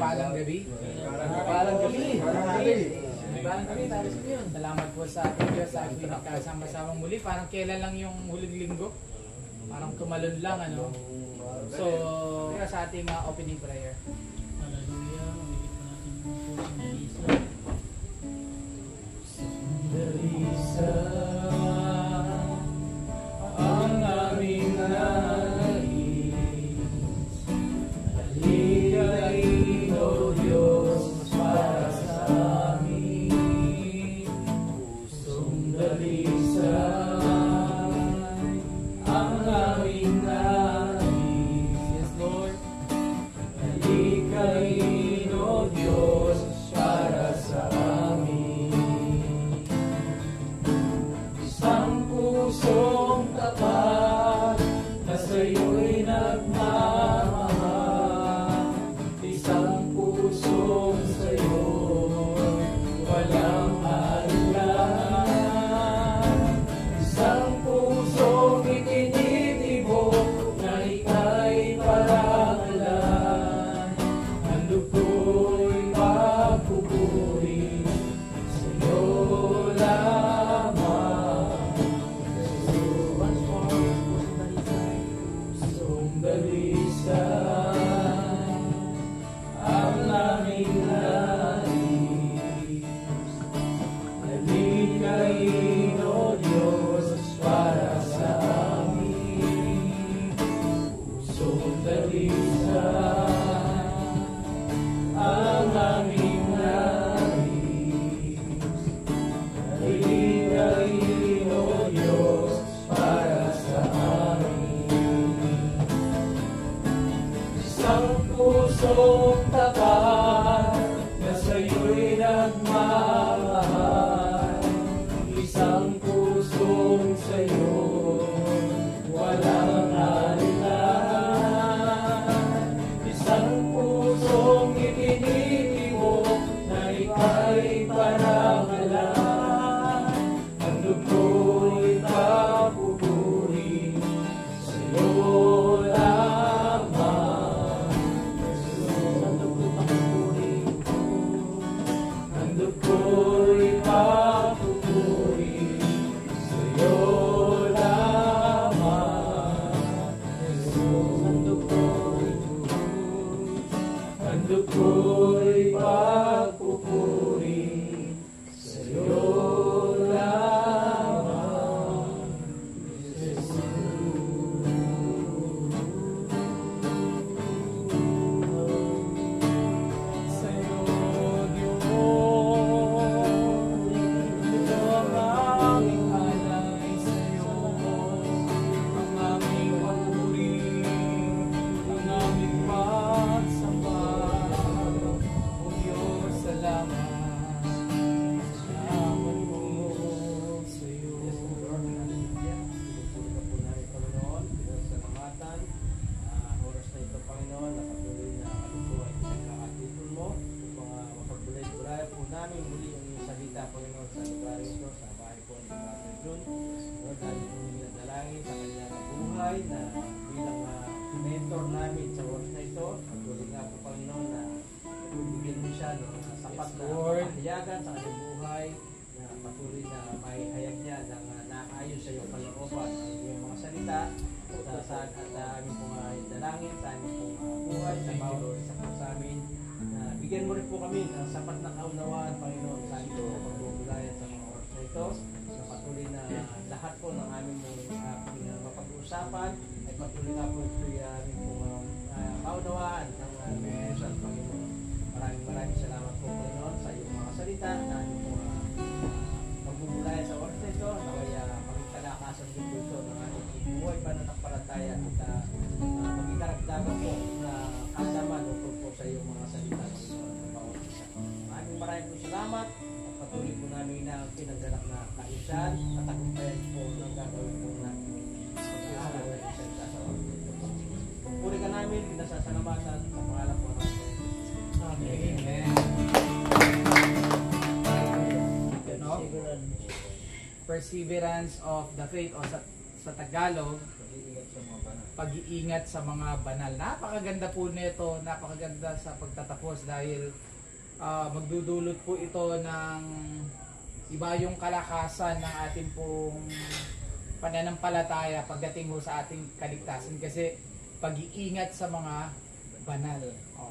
Palang gabi. Palang gabi. Palang gabi, tapos ko yun. Salamat po sa ating Diyos sa ating nagkasama-samang muli. Parang kailan lang yung huling linggo. Parang tumalon lang, ano. So, sa ating opening prayer. Hallelujah. Ulit pa natin yung Dalisa ang aming nais. Halikain, O Diyos, para sa amin. Pusong dalisa ang aming nais. Yes, Lord. Halikain, O Diyos, para sa amin. Isang pusong tapat na sa'yo'y nagmamahal. Isang pusong sa'yo walang alinlangan. Isang pusong itinitibok na ika'y parangalan. Handog ko'y pagpupuri sa'yo lamang. Pusong dalisa ang aming nais. Halikain, O Diyos, para sa amin. Pusong dalisa ang aming nais. Halikain, O Diyos, para sa amin. Isang pusong tapat na sa'yo'y nagmamahal. Isang pusong sa'yo walang alinlangan. Isang pusong itinitibok na ika'y parangalan. Handog ko'y pagpupuri sa'yo lamang. Handog ko'y pagpupuri sa'yo lamang. Handog ko'y pagpupuri sa'yo lamang, sa'yo, Diyos. Ito ang aming alay sa'yo, ang aming papuri, ang aming pagsamba. O Diyos, salamat. Salamat po sa iyo. Salamatan, oras na ito, Panginoon, na patuloy na kami po ay pinagkakatipon mo upang mapagbulay-bulay po namin muli ang iyong salita, Panginoon, sa lugar ito, sa bahay po ng Brother Jun. Lord, dahil po nilalangin sa kanyang buhay na bilang mentor namin sa oras na ito. Patuloy nga po, Panginoon, na bigyan mo siya ng sapat na kahiyagan sa kanyang buhay, na patuloy na may hayag niya ng naayon sa iyong kalooban ang iyong mga salita at aming pong dalangin sa aming pong buhay, sa bawat isa po sa amin. Bigyan mo rin po kami ng sapat na kaunawaan, Panginoon, sa aming pong pagbubulayan sa mga oras na ito, na patuloy na lahat po ng aming mapag-uusapan ay patuloy nga po ito yung aming pong kaunawaan ng mensahe, Panginoon. Maraming salamat po, Panginoon, sa iyong mga salita na aming pong pagbubulayan sa oras na ito, na kaya kami kalakasan din po ito ng aming buhay pananampalataya at maging karagdagan po na kasaman upod po sa iyong mga salita, Panginoon, ng bawat isa. Maraming po salamat at patuloy po namin na pinagganap na kaayusan at tagumpayan po ng gagawin po namin pag-aaral na isang sa oras na ito. Puri ka namin, pinasasalamatan sa pangalan po ng Amen. No? Perseverance of the faith o sa Tagalog, pag-iingat sa mga banal. pag-iingat sa mga banal. Napakaganda po nito, napakaganda sa pagtatapos dahil magdudulot po ito ng iba yung kalakasan ng ating pong pananampalataya pagdating mo sa ating kaligtasan kasi pag-iingat sa mga banal.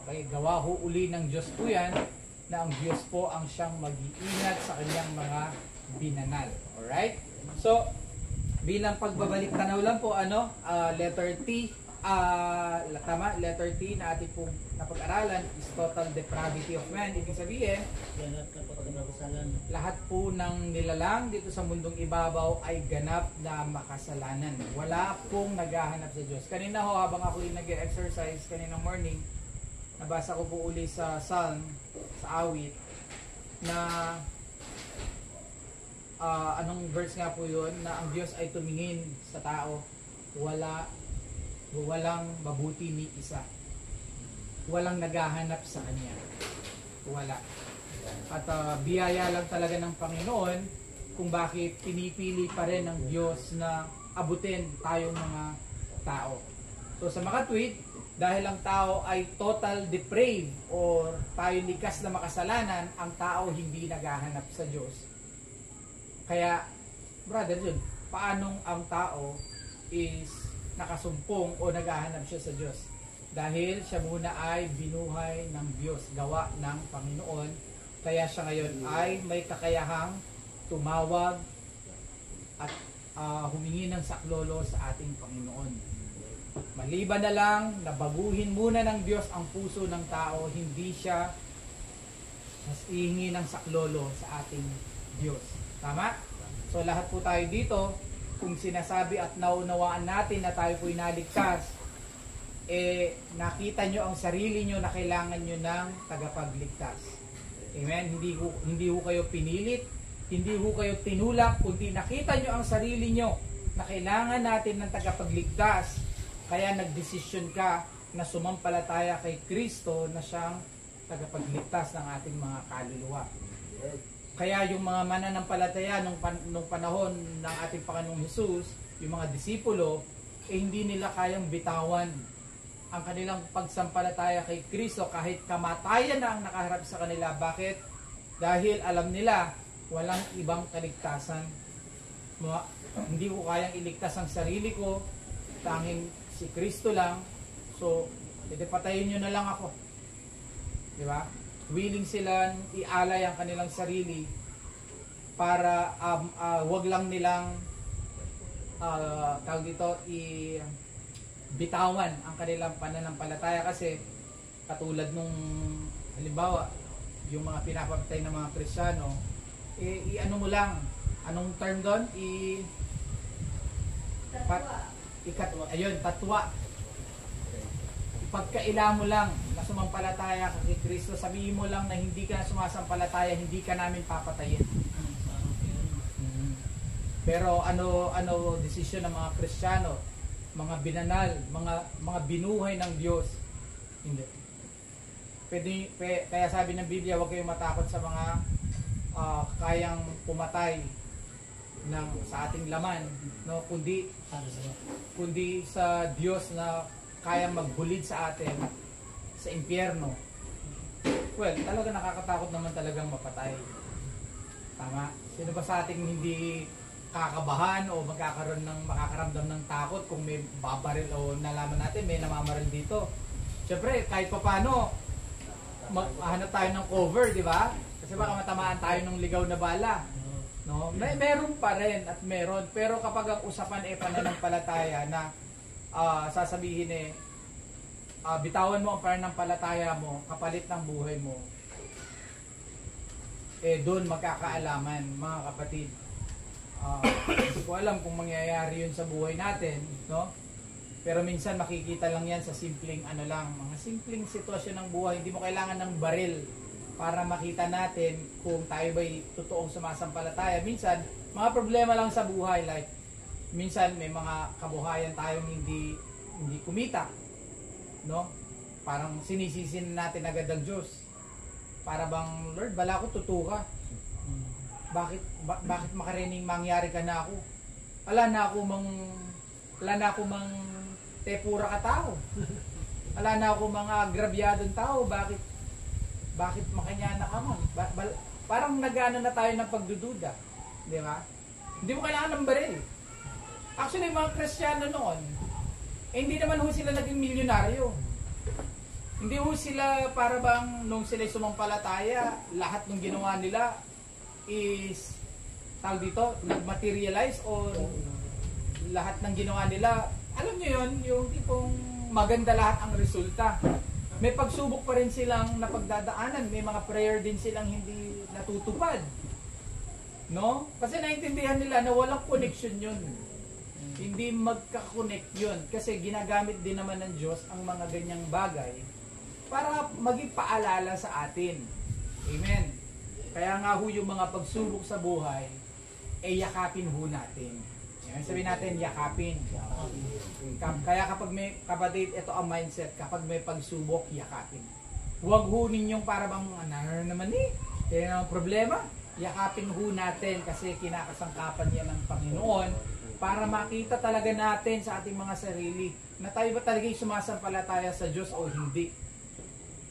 Okay, gawa ho uli ng Diyos po yan na ang Diyos po ang siyang mag-iingat sa kanyang mga binanal. Alright? So, bilang pagbabalik tanaw lang po, letter T, tama, letter T na ating pong napag-aralan is total depravity of man. Ibig sabihin, lahat po ng nilalang dito sa mundong ibabaw ay ganap na makasalanan. Wala pong naghahanap sa Diyos. Kanina ho, habang ako yung nag-exercise kaninang morning, nabasa ko po uli sa Psalm, sa awit, na anong verse nga po yun, na ang Diyos ay tumingin sa tao, walang mabuti ni isa. Walang naghahanap sa Kanya. Wala. At biyaya lang talaga ng Panginoon kung bakit pinipili pa rin ng Diyos na abutin tayong mga tao. So sa makatwid, dahil ang tao ay total depraved or tayo likas na makasalanan, ang tao hindi naghahanap sa Diyos. Kaya, brother Jun, paanong ang tao is nakasumpong o naghahanap siya sa Diyos? Dahil siya muna ay binuhay ng Diyos, gawa ng Panginoon. Kaya siya ngayon ay may kakayahang tumawag at humingi ng saklolo sa ating Panginoon. Maliban na lang na baguhin muna ng Diyos ang puso ng tao, hindi siya hihingi ng saklolo sa ating Diyos. Tama? So lahat po tayo dito, kung sinasabi at naunawaan natin na tayo po'y naligtas, nakita nyo ang sarili nyo na kailangan nyo ng tagapagligtas. Amen? Hindi ho kayo pinilit, hindi ho kayo tinulak, kundi nakita nyo ang sarili nyo na kailangan natin ng tagapagligtas. Kaya nagdesisyon ka na sumampalataya kay Kristo na siyang tagapagligtas ng ating mga kaluluwa. Kaya yung mga mananampalataya nung panahon ng ating Panginoong Hesus, yung mga disipulo, hindi nila kayang bitawan ang kanilang pagsampalataya kay Kristo kahit kamatayan na ang nakaharap sa kanila. Bakit? Dahil alam nila walang ibang kaligtasan. Hindi ko kayang iligtas ang sarili ko, tanging si Kristo lang. So, patayin nyo na lang ako. Di ba? Willing silang ialay ang kanilang sarili para wag lang nilang tawag dito bitawan ang kanilang pananampalataya, kasi katulad nung halimbawa yung mga pinapatay ng mga Kristiyano, ano mo lang, anong term doon? Tatwa. Pagkaila mo lang na sumampalataya ka kay Kristo, sabihin mo lang na hindi ka sumasampalataya, hindi ka namin papatayin. Pero ano desisyon ng mga Kristiyano, mga binanal, mga binuhay ng Diyos? Hindi. Kaya sabi ng Biblia, huwag kayong matakot sa mga kayang pumatay sa ating laman, no, kundi sa Diyos na kayang magbulid sa atin sa impyerno. Well, talaga nakakatakot naman talagang mapatay. Tama? Sino ba sa ating hindi kakabahan o makakaramdam ng takot kung may babaril o nalaman natin may namamaril dito? Siyempre, kahit paano maghanap tayo ng cover, di ba? Kasi baka matamaan tayo ng ligaw na bala. No? Meron pa rin at meron. Pero kapag ang usapan pananampalataya na sasabihin bitawan mo ang pananampalataya mo kapalit ng buhay mo, doon magkakaalaman, mga kapatid. Hindi ko alam kung mangyayari yun sa buhay natin, no? Pero minsan makikita lang yan sa simpleng mga simpleng sitwasyon ng buhay. Hindi mo kailangan ng baril para makita natin kung tayo ba'y totoong sumasampalataya. Minsan, mga problema lang sa buhay, like minsan may mga kabuhayan tayong hindi kumita, no? Parang sinisisi natin agad ang Diyos. Para bang, Lord, bala ko tutuka. Bakit makarining mangyari ka na ako? Wala na ako mang pura ka tao. Wala na ako mga grabyadong tao, bakit makanyana ka man? Parang nagano na tayo ng pagdududa. Di ba? Hindi mo kailangan ng baril. Actually, mga Kristiyano noon, hindi naman ho sila naging milyonaryo. Hindi ho sila para bang nung sila sumampalataya, lahat ng ginawa nila is tawag dito, nag-materialize o lahat ng ginawa nila, alam nyo yun, yung tipong maganda lahat ang resulta. May pagsubok pa rin silang napagdadaanan, may mga prayer din silang hindi natutupad. No? Kasi naintindihan nila na walang connection yun. Hindi magka-connect yun. Kasi ginagamit din naman ng Diyos ang mga ganyang bagay para maging paalala sa atin. Amen. Kaya nga ho yung mga pagsubok sa buhay, yakapin ho natin. Sabihin natin, yakapin. Kaya kapag may, kapatid, ito ang mindset, kapag may pagsubok, yakapin. Huwag ho ninyong para bang, naman kaya ang problema, yakapin ho natin kasi kinakasangkapan niya ng Panginoon para makita talaga natin sa ating mga sarili na tayo ba talaga yung sumasampalataya sa Diyos o hindi.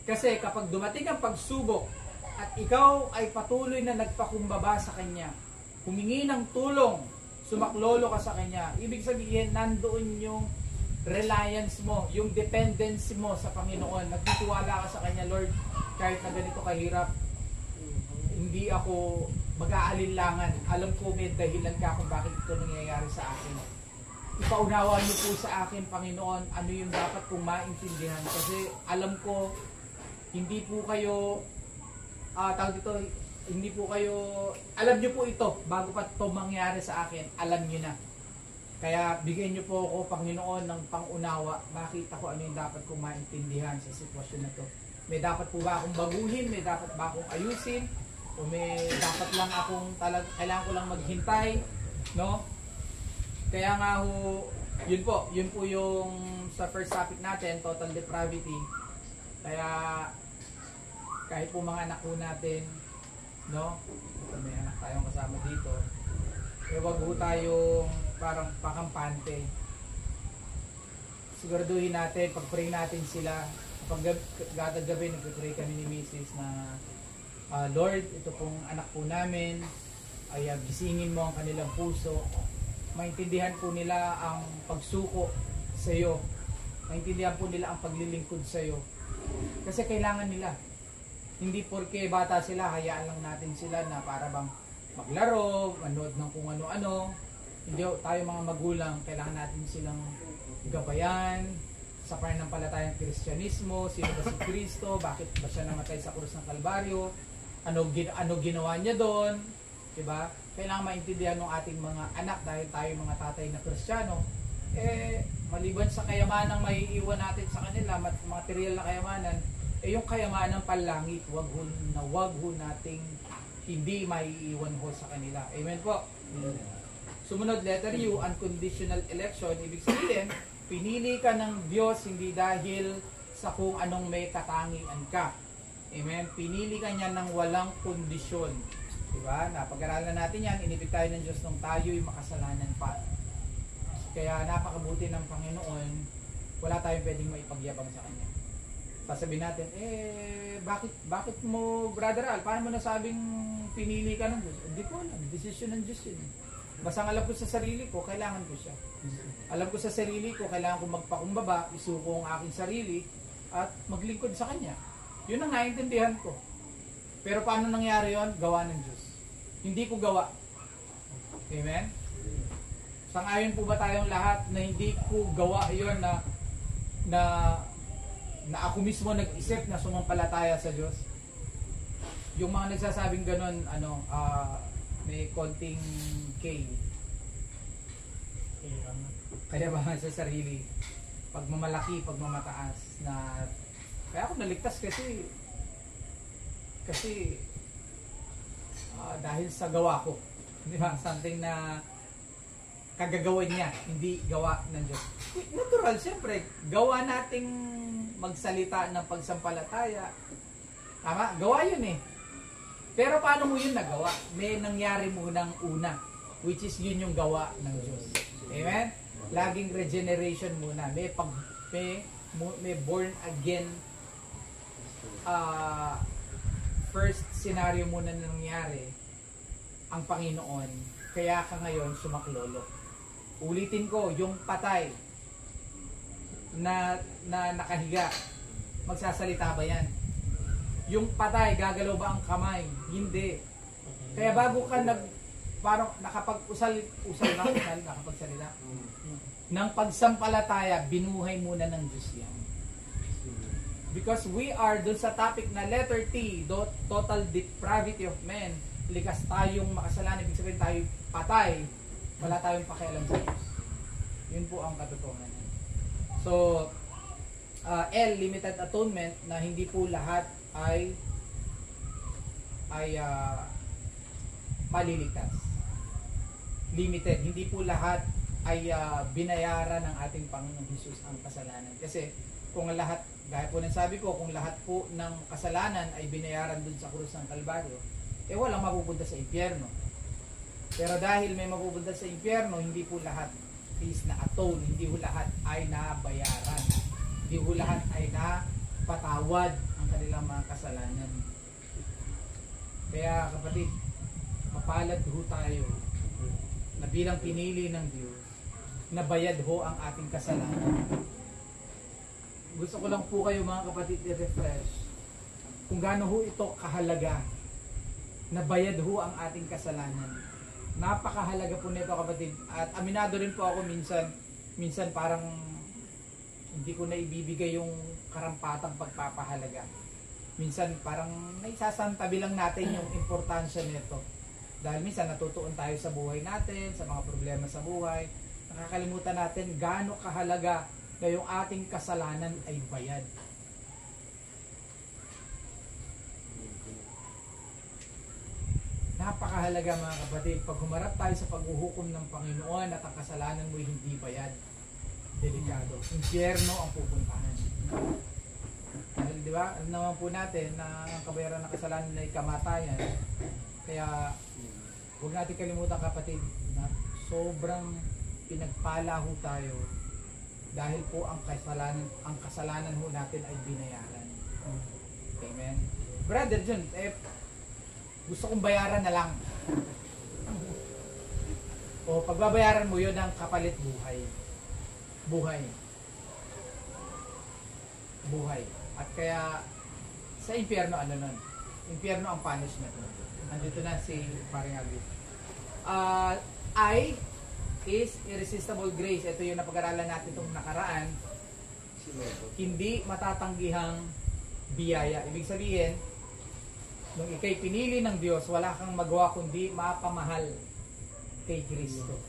Kasi kapag dumating ang pagsubok at ikaw ay patuloy na nagpakumbaba sa Kanya, humingi ng tulong, sumaklolo ka sa Kanya, ibig sabihin nandoon yung reliance mo, yung dependency mo sa Panginoon. Nagtitiwala ka sa Kanya, Lord, kahit na ganito kahirap, hindi ako mag-aalinlangan. Alam ko may dahilan ka kung bakit ito nangyayari sa akin. Ipaunawa niyo po sa akin, Panginoon, ano yung dapat kong maintindihan. Kasi alam ko, hindi po kayo, hindi po kayo, alam niyo po ito, bago pa ito mangyari sa akin, alam niyo na. Kaya bigyan niyo po ako, Panginoon, ng pangunawa, makita ko ano yung dapat kong maintindihan sa sitwasyon na to. May dapat po ba akong baguhin? May dapat ba akong ayusin? O may dapat lang akong kailangan ko lang maghintay, no? Kaya nga ho, yun po yung sa first topic natin, total depravity. Kaya kahit po mga anak po natin, no? May anak tayong kasama dito. Wag po tayong parang pakampante. Siguraduhin natin, pag-pray natin sila. Kapag gabi, nag-pray kami ni Mrs. na Lord, ito pong anak po namin, ay gisingin mo ang kanilang puso. Maintindihan po nila ang pagsuko sa iyo. Maintindihan po nila ang paglilingkod sa iyo. Kasi kailangan nila. Hindi porke bata sila, hayaan lang natin sila na para bang maglaro, manood ng kung ano-ano. Hindi, tayo mga magulang, kailangan natin silang gabayan sa pananampalatayang Kristyanismo, sino ba si Kristo, bakit ba siya namatay sa krus ng Kalbaryo, ano ginawa niya doon, diba? Kailangan maintindihan ng ating mga anak dahil tayo mga tatay na Kristiyano, maliban sa kayamanang maiiwan natin sa kanila, material na kayamanan, yung kayamanang panlangit, wag ho nating hindi maiiwan ho sa kanila. Amen po. Sumunod, letter U, unconditional election. Ibig sabihin, pinili ka ng Diyos hindi dahil sa kung anong may katangian ka. Amen? Pinili ka niya ng walang kondisyon. Diba? Napag-aralan natin yan, inibig tayo ng Diyos nung tayo'y makasalanan pa. Kaya napakabuti ng Panginoon, wala tayong pwedeng maipagyabang sa Kanya. Sasabihin natin, bakit mo, Brother Al, paano mo nasabing pinili ka ng Diyos? Hindi ko alam, desisyon ng Diyos yun. Basta alam ko sa sarili ko, kailangan ko siya. Alam ko sa sarili ko, kailangan ko magpakumbaba, isuko ang aking sarili, at maglingkod sa Kanya. Yun ang naiintindihan ko. Pero paano nangyari yon? Gawa ng Diyos. Hindi ko gawa. Amen? Sang-ayon po ba tayong lahat na hindi ko gawa yon na ako mismo nag-isip na sumampalataya sa Diyos? Yung mga nagsasabing ganun, may konting K. Kaya ba sa sarili, pagmamalaki, pagmamataas na kaya ako naligtas kasi dahil sa gawa ko. Di ba? Something na kagagawan niya, hindi gawa ng Diyos. Natural, siyempre, gawa nating magsalita ng pagsampalataya. Tama? Gawa yun eh. Pero paano mo yun nagawa? May nangyari mo ng una, which is yun yung gawa ng Diyos. Amen? laging regeneration muna. May born again first scenario muna na nangyari ang Panginoon. Kaya ka ngayon sumaklolo. Ulitin ko, yung patay na nakahiga, magsasalita ba yan? Yung patay, gagalaw ba ang kamay? Hindi. Kaya bago ka parang nakapagsalita, ng pagsampalataya, binuhay muna ng Diyos yan. Because we are dun sa topic na letter T, total depravity of men, likas tayong makasalanan, ibig sabihin tayo patay, wala tayong pakialam sa Diyos. Yun po ang katotohanan. So, L, limited atonement, na hindi po lahat ay maliligtas. Limited, hindi po lahat ay binayaran ng ating Panginoong Hesus ang kasalanan. Kasi kung lahat, gaya po ng sabi ko, kung lahat po ng kasalanan ay binayaran dun sa krus ng Kalbaryo, walang mapupunta sa impyerno. Pero dahil may mapupunta sa impyerno, hindi po lahat is na-atone, hindi po lahat ay nabayaran. Hindi po lahat ay napatawad ang kanilang mga kasalanan. Kaya kapatid, mapalad ho tayo na bilang pinili ng Diyos, nabayad ho ang ating kasalanan. Gusto ko lang po kayo mga kapatid i-refresh kung gaano ho ito kahalaga. Nabayad ho ang ating kasalanan. Napakahalaga po nito kapatid. At aminado rin po ako minsan parang hindi ko na ibibigay yung karampatang pagpapahalaga. Minsan parang naisasantabi lang natin yung importansya nito. Dahil minsan natutuon tayo sa buhay natin, sa mga problema sa buhay. Nakakalimutan natin gaano kahalaga na yung ating kasalanan ay bayad. Napakahalaga mga kapatid, pag humarap tayo sa paghuhukom ng Panginoon at ang kasalanan mo hindi bayad, delikado. Impyerno ang pupuntahan. Dahil di ba, alam naman po natin na ang kabayaran ng kasalanan ay kamatayan. Kaya huwag natin kalimutan kapatid na sobrang pinagpala ho tayo dahil po ang kasalanan ho natin ay binayaran. Amen. Brother John, gusto kong bayaran na lang. O pagbabayaran mo yun ng kapalit buhay. Buhay. At kaya sa impyerno ano nun? Impyerno ang punishment. Nandito na si Paring Abi. I is irresistible grace. Ito yung napag-aralan natin itong nakaraan. Hindi matatanggihang biyaya. Ibig sabihin, nung ikay pinili ng Diyos, wala kang magawa kundi mapamahal kay Kristo.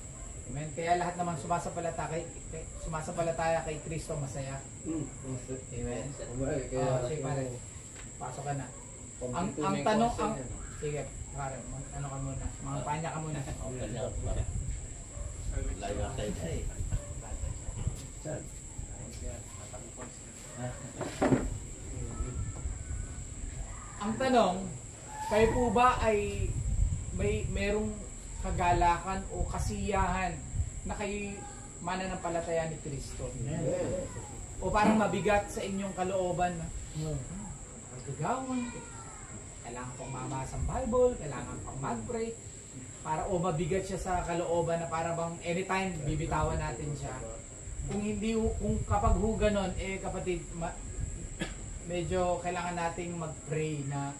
Amen. Kaya lahat naman sumasampalataya kay Kristo masaya. Amen. Sige pare, pasok ka na. Ang tanong, sige pare, ano ka muna, mga panya ka muna. Ang tanong, kayo po ba ay merong kagalakan o kasiyahan na kayo mananampalataya ni Kristo? O parang mabigat sa inyong kalooban na pagkagawan, kailangan pang mamasa ang Bible, kailangan pang mag-pray, para o mabigat siya sa kalooban na para bang anytime bibitawan natin siya. Kung kapag ho ganon, kapatid, medyo kailangan nating mag-pray na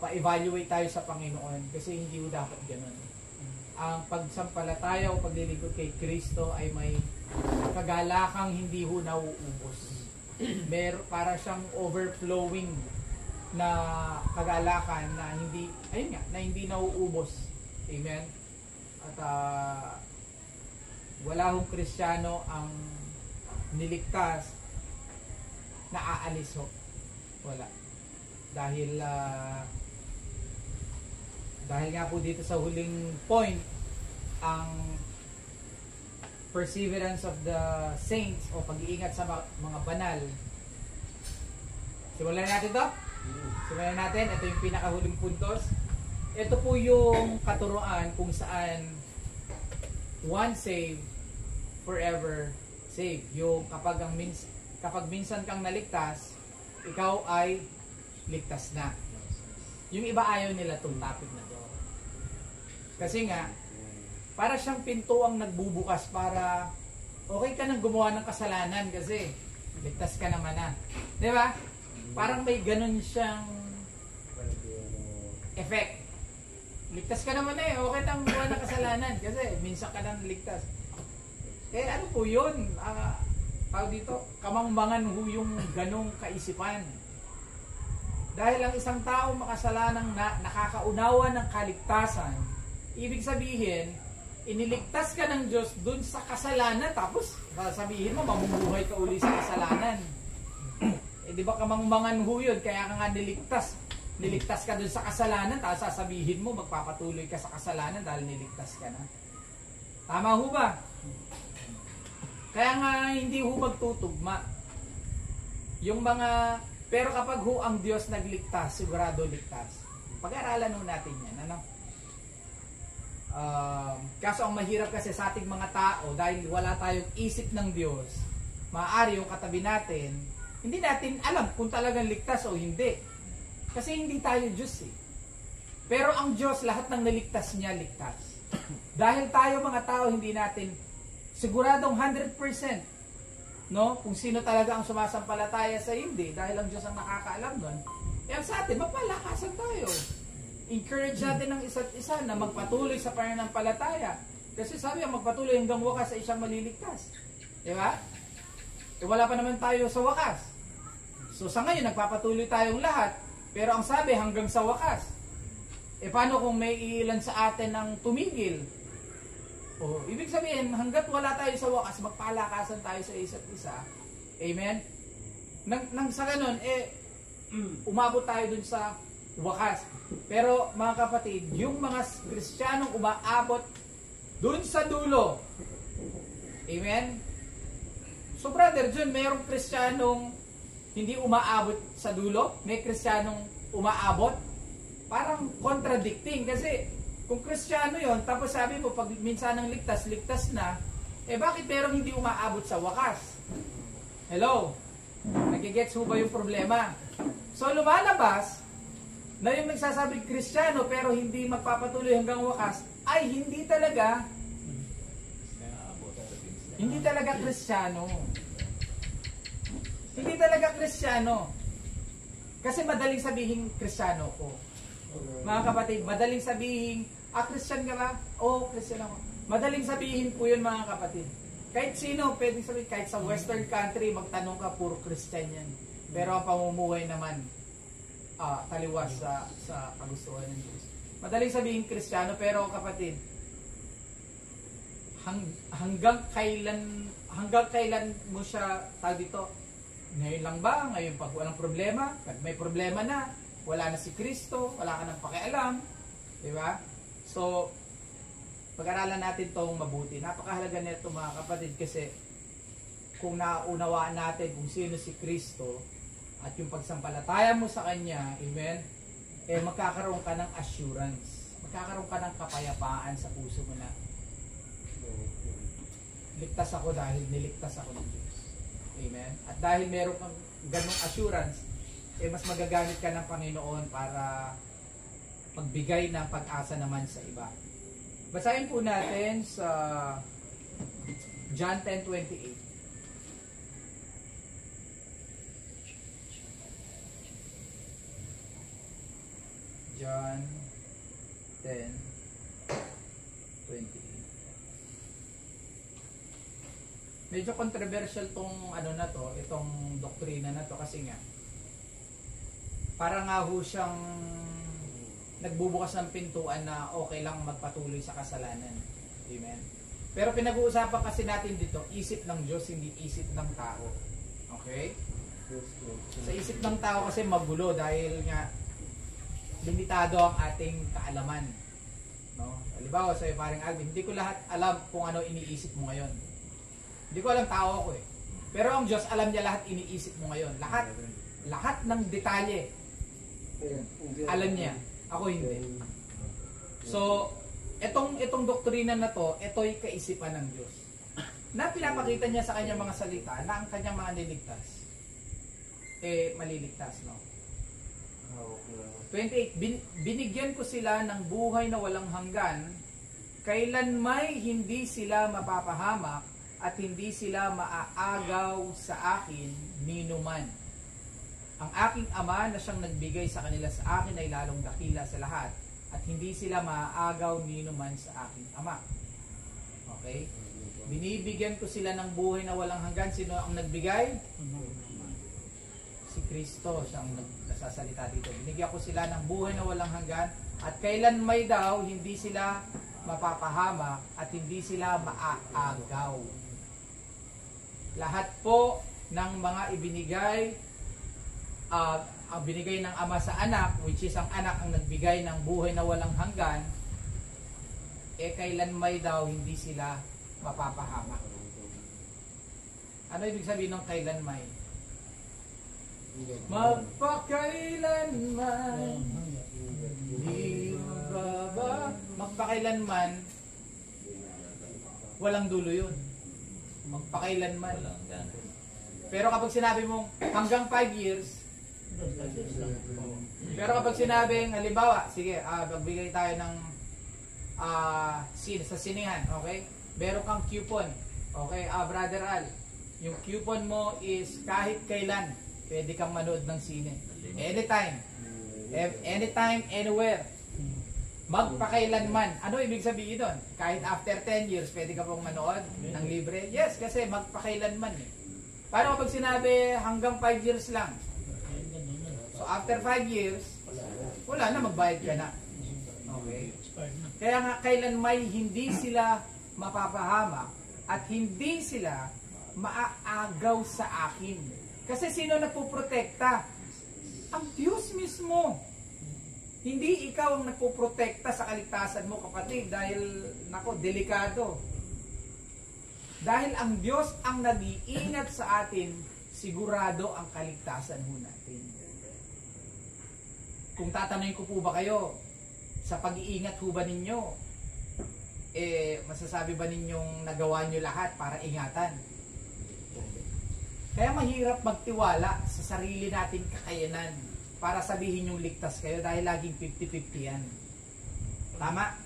pa-evaluate tayo sa Panginoon kasi hindi ho dapat ganon. Ang pagsampalataya o paglilingkod kay Kristo ay may kagalakang hindi ho nauubos. Para siyang overflowing na kagalakan na hindi nauubos. Amen. At wala hong Kristiyano ang niligtas na aalis ho. Wala. Dahil nga po dito sa huling point, ang perseverance of the saints o pag-iingat sa mga banal. Simulan natin to? Simulan natin. Ito yung pinakahuling puntos. Ito po yung katuruan kung saan once saved, forever saved. Yung kapag minsan kang naligtas, ikaw ay ligtas na. Yung iba ayaw nila itong topic na to. Kasi nga, para siyang pintuang nagbubukas para okay ka nang gumawa ng kasalanan kasi ligtas ka naman na. Di ba? Parang may ganun siyang effect. Ligtas ka naman eh. Okay nang gumawa ng kasalanan kasi minsan ka nang ligtas. Eh ano po yun? Tawag dito, kamangmangan ho yung ganong kaisipan. Dahil ang isang tao makasalanang nakakaunawa ng kaligtasan, ibig sabihin, iniligtas ka ng Diyos dun sa kasalanan, tapos sasabihin mo, mamumuhay ka uli sa kasalanan. Eh di ba kamangmangan ho yun, kaya ka nga niligtas ka dun sa kasalanan, tapos sasabihin mo, magpapatuloy ka sa kasalanan dahil niligtas ka na. Tama ho ba? Kaya nga hindi ho magtutugma. Yung mga, pero kapag ho ang Diyos nagligtas, sigurado ligtas. Pag-aralan ho natin yan, ano? Kaso ang mahirap kasi sa ating mga tao, dahil wala tayong isip ng Diyos, maaari yung katabi natin, hindi natin alam kung talagang ligtas o hindi. Kasi hindi tayo Diyos eh. Pero ang Diyos, lahat ng naligtas niya, ligtas. Dahil tayo mga tao, hindi natin siguradong 100%, no? Kung sino talaga ang sumasampalataya sa hindi, dahil ang Diyos ang nakakaalam nun, eh sa atin, mapalakasan tayo. Encourage natin ang isa't isa na magpatuloy sa pananampalataya. Kasi sabi ang magpatuloy hanggang wakas sa isang maliligtas. Di ba? E wala pa naman tayo sa wakas. So sa ngayon, nagpapatuloy tayong lahat, pero ang sabi hanggang sa wakas. E paano kung may ilan sa atin ang tumigil? Oh, ibig sabihin, hanggat wala tayo sa wakas, magpalakasan tayo sa isa't isa. Amen? Nang sa ganun, umabot tayo dun sa wakas. Pero mga kapatid, yung mga Kristiyanong umaabot dun sa dulo. Amen? So brother John, mayroong Kristiyanong hindi umaabot sa dulo? May Kristiyanong umaabot? Parang contradicting kasi kung Kristiyano yon, tapos sabi mo, pag minsan ng ligtas na, bakit merong hindi umaabot sa wakas? Hello? Nagigets ho ba yung problema? So lumalabas, na yung nagsasabing Kristiyano, pero hindi magpapatuloy hanggang wakas, ay hindi talaga Kristiyano. Hindi talaga Kristiyano. Kasi madaling sabihin Kristiyano ko. Mga kapatid, madaling sabihin, Christian ka ba? Oo, Christian ako. Madaling sabihin po yun mga kapatid. Kahit sino, pwedeng sabihin, kahit sa western country, magtanong ka, puro Christian yan. Pero ang pamumuhay naman, taliwas sa kagustuhan ng Diyos. Madaling sabihin Kristiyano, pero kapatid, hanggang kailan mo siya, tawag dito, ngayon lang ba? Ngayon pag walang problema? Pag may problema na, wala na si Kristo, wala ka nang pakialam, di ba? So, pag-aralan natin itong mabuti. Napakahalaga nito mga kapatid kasi kung naunawaan natin kung sino si Kristo at yung pagsampalataya mo sa Kanya, amen, magkakaroon ka ng assurance. Magkakaroon ka ng kapayapaan sa puso mo na ligtas ako dahil niligtas ako ng Diyos. Amen? At dahil meron kang ganong assurance, mas magagamit ka ng Panginoon para magbigay ng pag-asa naman sa iba. Basahin po natin sa John 10:28. John 10:28. Medyo controversial tong itong doktrina na to kasi nga para nga ho siyang nagbubukas ng pintuan na okay lang magpatuloy sa kasalanan. Amen. Pero pinag-uusapan kasi natin dito, isip ng Diyos, hindi isip ng tao. Okay? Sa isip ng tao kasi magulo dahil nga limitado ang ating kaalaman. No? Halimbawa, sa'yo paring Alvin, hindi ko lahat alam kung ano iniisip mo ngayon. Hindi ko alam, tao ako eh. Pero ang Diyos, alam niya lahat iniisip mo ngayon. Lahat ng detalye. Alam niya. Ako hindi. So, itong doktrina na to, ito'y kaisipan ng Diyos. na pinapakita niya sa kanyang mga salita na ang kanyang mga niligtas maliligtas, no? 28, binigyan ko sila ng buhay na walang hanggan, kailan may hindi sila mapapahamak at hindi sila maaagaw sa akin ninuman. Ang aking Ama na siyang nagbigay sa kanila sa akin ay lalong dakila sa lahat at hindi sila maaagaw ninuman sa aking Ama. Okay? Binibigyan ko sila ng buhay na walang hanggan. Sino ang nagbigay? Si Kristo siyang nasasalita dito. Binigyan ko sila ng buhay na walang hanggan at kailan may daw hindi sila mapapahamak at hindi sila maaagaw. Lahat po ng mga ibinigay ang binigay ng Ama sa anak, which is ang anak ang nagbigay ng buhay na walang hanggan, kailan may daw hindi sila mapapahamak. Ano ibig sabihin ng kailan may? Magpakailanman di magbaba. Magpakailanman walang dulo yun. Magpakailanman. Pero kapag sinabi mong hanggang 5 years, pero kapag sinabing halimbawa, sige, magbigay tayo ng sa sinihan, okay? Meron kang coupon, okay? Brother Al, yung coupon mo is kahit kailan pwede kang manood ng sine. Anytime. Anytime, anywhere. Magpakailanman. Ano ibig sabihin doon? Kahit after 10 years, pwede ka pong manood ng libre? Yes, kasi magpakailanman. Paano kapag sinabi hanggang 5 years lang? So after 5 years, wala na, magbayad ka na. Okay? Kaya nga, kailan may hindi sila mapapahamak at hindi sila maaagaw sa akin. Kasi sino nagpuprotekta? Ang Diyos mismo. Hindi ikaw ang nagpuprotekta sa kaligtasan mo, kapatid, dahil, nako, delikado. Dahil ang Diyos ang nag-iingat sa atin, sigurado ang kaligtasan ho natin. Kung tatanungin ko po ba kayo, sa pag-iingat ho ba ninyo, masasabi ba ninyong nagawa nyo lahat para ingatan? Kaya mahirap magtiwala sa sarili nating kakayanan para sabihin yung ligtas kayo dahil laging 50-50 yan. Tama?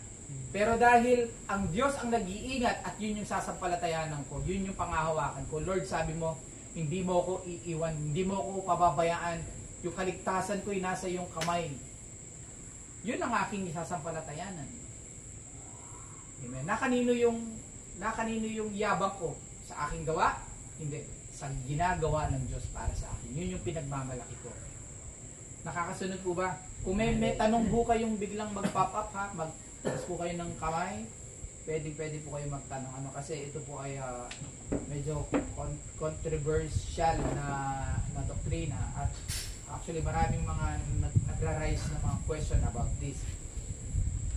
Pero dahil ang Diyos ang nag-iingat at yun yung sasampalatayanan ko, yun yung pangahawakan ko. Lord, sabi mo, hindi mo ako iiwan, hindi mo ako pababayaan, yung kaligtasan ko ay nasa iyong kamay. Yun ang aking isasampalatayanan. Amen. Nakanino yung yabang ko? Sa aking gawa? Hindi. Sa ginagawa ng Diyos para sa akin. Yun yung pinagmamalaki ko. Nakakasunod po ba? Kung may tanong po kayong biglang mag-pop up, ha? Mag-taas po kayo ng kamay, pwede po kayo magtanong. Kasi ito po ay medyo controversial na doktrina. At actually maraming mga nagra-rise na mga question about this.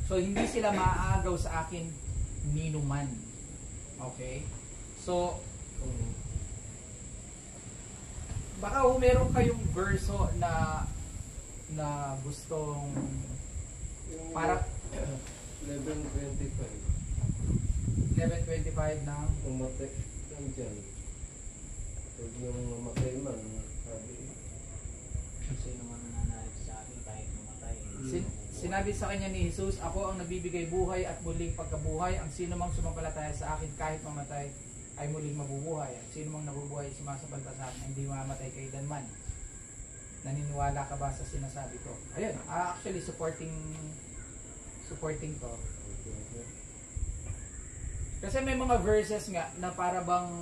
So hindi sila maaagaw sa akin ninuman. Okay? So, baka meron kayong verso na gustong para 11:25 ng Umatay lang dyan. Pag yung mamatay man, sabi, Sino man nananalig sa akin kahit mamatay. Sinabi sa kanya ni Jesus, ako ang nagbibigay buhay at muling pagkabuhay. Ang sino mang sumampalataya sa akin kahit mamatay ay muling mabubuhay. Ang sino mang nabubuhay sumasampalata sa akin, hindi mamamatay kailanman. Naniniwala ka ba sa sinasabi ko? Ayun, actually supporting to. Kasi may mga verses nga na para bang,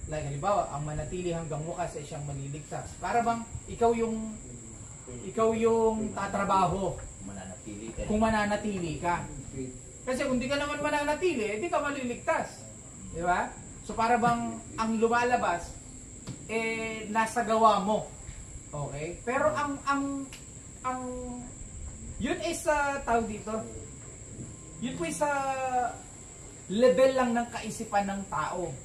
like halimbawa, ang manatili hanggang wakas ay siyang maliligtas. Para bang ikaw yung tatrabaho kung mananatili ka. Kasi kung di ka naman mananatili, di ka maliligtas. Di ba? So para bang ang lumalabas nasa gawa mo. Okay? Pero ang yun ay sa tawag dito. Yun po ay sa level lang ng kaisipan ng tao.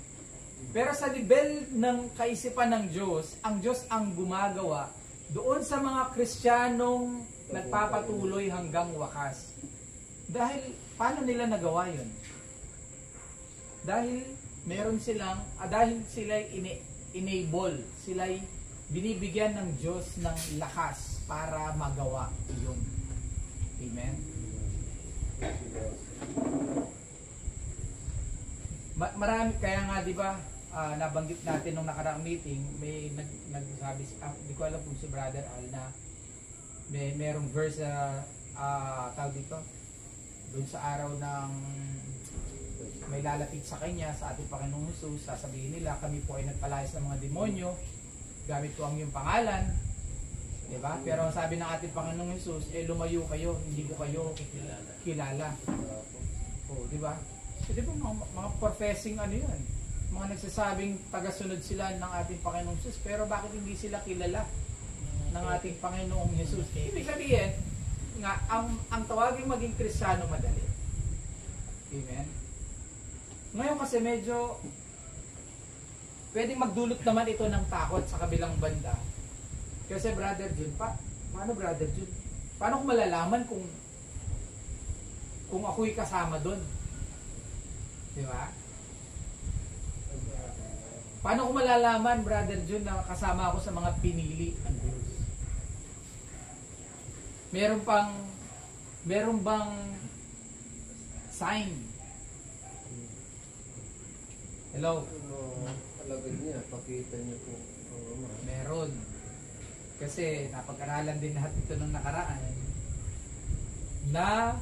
Pero sa level ng kaisipan ng Diyos, ang Diyos ang gumagawa doon sa mga Kristiyanong nagpapatuloy hanggang wakas. Dahil, paano nila nagawa yun? Dahil meron silang, dahil sila'y enable, sila'y binibigyan ng Diyos ng lakas para magawa iyon. Amen? Marami, kaya nga di ba, nabanggit natin nung nakaraang meeting, may nagsabi, di ko alam kung si Brother Al na merong verse tawag dito, doon sa araw ng may lalapit sa kanya, sa ating Panginoong Jesus, sasabihin nila, kami po ay nagpalayas ng mga demonyo, gamit ko ang iyong pangalan, di ba? Pero sabi ng ating Panginoong Jesus, lumayo kayo, hindi ko kayo kilala. O, di ba? So, di ba mga professing ano yan? Mga nagsasabing tagasunod sila ng ating Panginoong Jesus, pero bakit hindi sila kilala ng ating Panginoong Jesus? Ibig sabihin, nga, ang tawaging maging Kristiyano madali. Amen? Ngayon kasi medyo pwedeng magdulot naman ito ng takot sa kabilang banda. Kasi Brother Jun, paano Brother Jun? Paano ko malalaman kung ako'y kasama doon? Di ba? Paano ko malalaman, Brother Jun, na kasama ako sa mga pinili ng Diyos? Meron bang sign? Hello? Alagad niya, pakita niyo po. Meron. Kasi napag-aralan din natin ito nung nakaraan na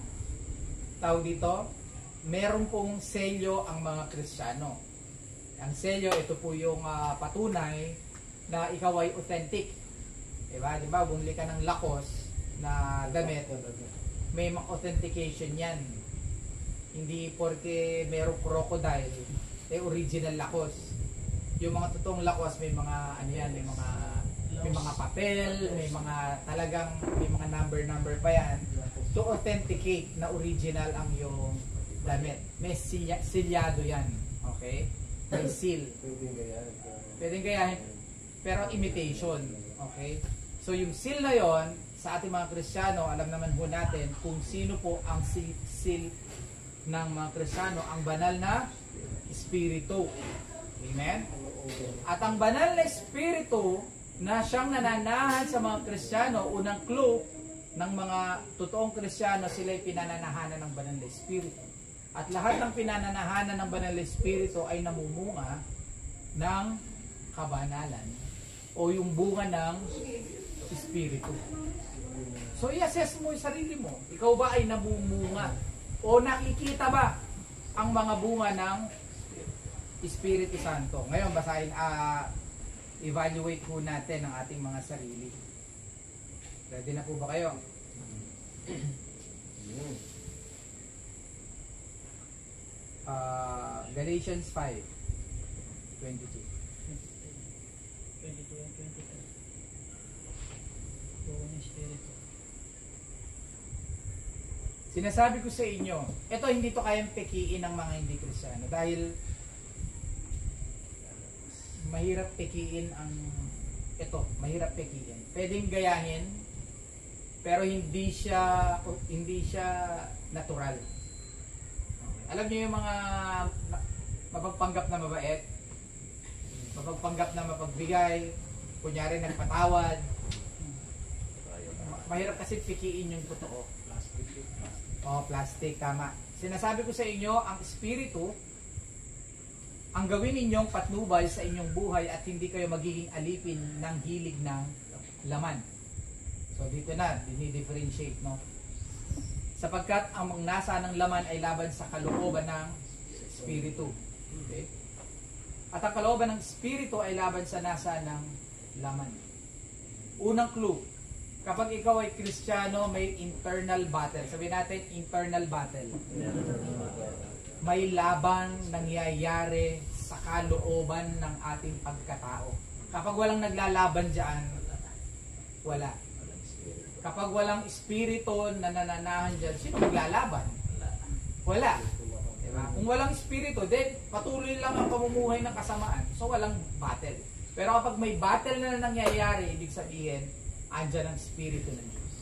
tawag dito, meron pong selyo ang mga Kristiyano. Ang selyo, ito po yung patunay na ikaw ay authentic. Diba? Diba? Bumili ka ng lakos na damit, may mga authentication yan. Hindi porque merong crocodile, original lakos. Yung mga totoong lakos, may mga ano yan, may mga papel, may mga talagang, may mga number pa yan to authenticate na original ang yung damit. May silyado yan. Okay? May seal. Pwedeng gayahin. Pero imitation. Okay? So yung seal na yon sa ating mga Kristiyano, alam naman po natin kung sino po ang seal ng mga Kristiyano, ang banal na Espiritu. Amen? At ang banal na Espiritu na siyang nananahan sa mga Kristiyano, unang clue ng mga totoong Kristiyano, sila'y pinananahanan ng banal na Espiritu. At lahat ng pinananahanan ng banal na Espiritu ay namumunga ng kabanalan o yung bunga ng Espiritu. So i-assess mo yung sarili mo. Ikaw ba ay namumunga? O nakikita ba ang mga bunga ng Espiritu Santo? Ngayon, basahin, evaluate po natin ang ating mga sarili. Ready na po ba kayo? Galatians 5:22. 22 and 23. Buo ng Espiritu. Sinasabi ko sa inyo, ito hindi to kayang pekiin ng mga hindi Kristiyano dahil mahirap pekiin ang mahirap pekiin. Pwedeng gayahin pero hindi siya natural. Okay. Alam niyo yung mga mapagpanggap na mabait, mapagpanggap na mapagbigay, kunyari nagpatawad. Mahirap kasi pikiin yung totoo. Plastic, tama. Sinasabi ko sa inyo, ang Espiritu, ang gawin ninyong patnubay sa inyong buhay at hindi kayo magiging alipin ng hilig ng laman. So dito na, dinidifferentiate, no? Sapagkat ang nasa ng laman ay laban sa kalooban ng Espiritu. Okay? At ang kalooban ng Espiritu ay laban sa nasa ng laman. Unang clue, kapag ikaw ay Kristiyano, may internal battle. Sabihin natin, internal battle. May laban nangyayari sa kalooban ng ating pagkatao. Kapag walang naglalaban dyan, wala. Kapag walang espiritu na nananahan dyan, sino maglalaban? Wala. Diba? Kung walang espiritu, then patuloy lang ang pamumuhay ng kasamaan. So walang battle. Pero kapag may battle na nangyayari, ibig sabihin, andyan ang Espiritu ng Diyos.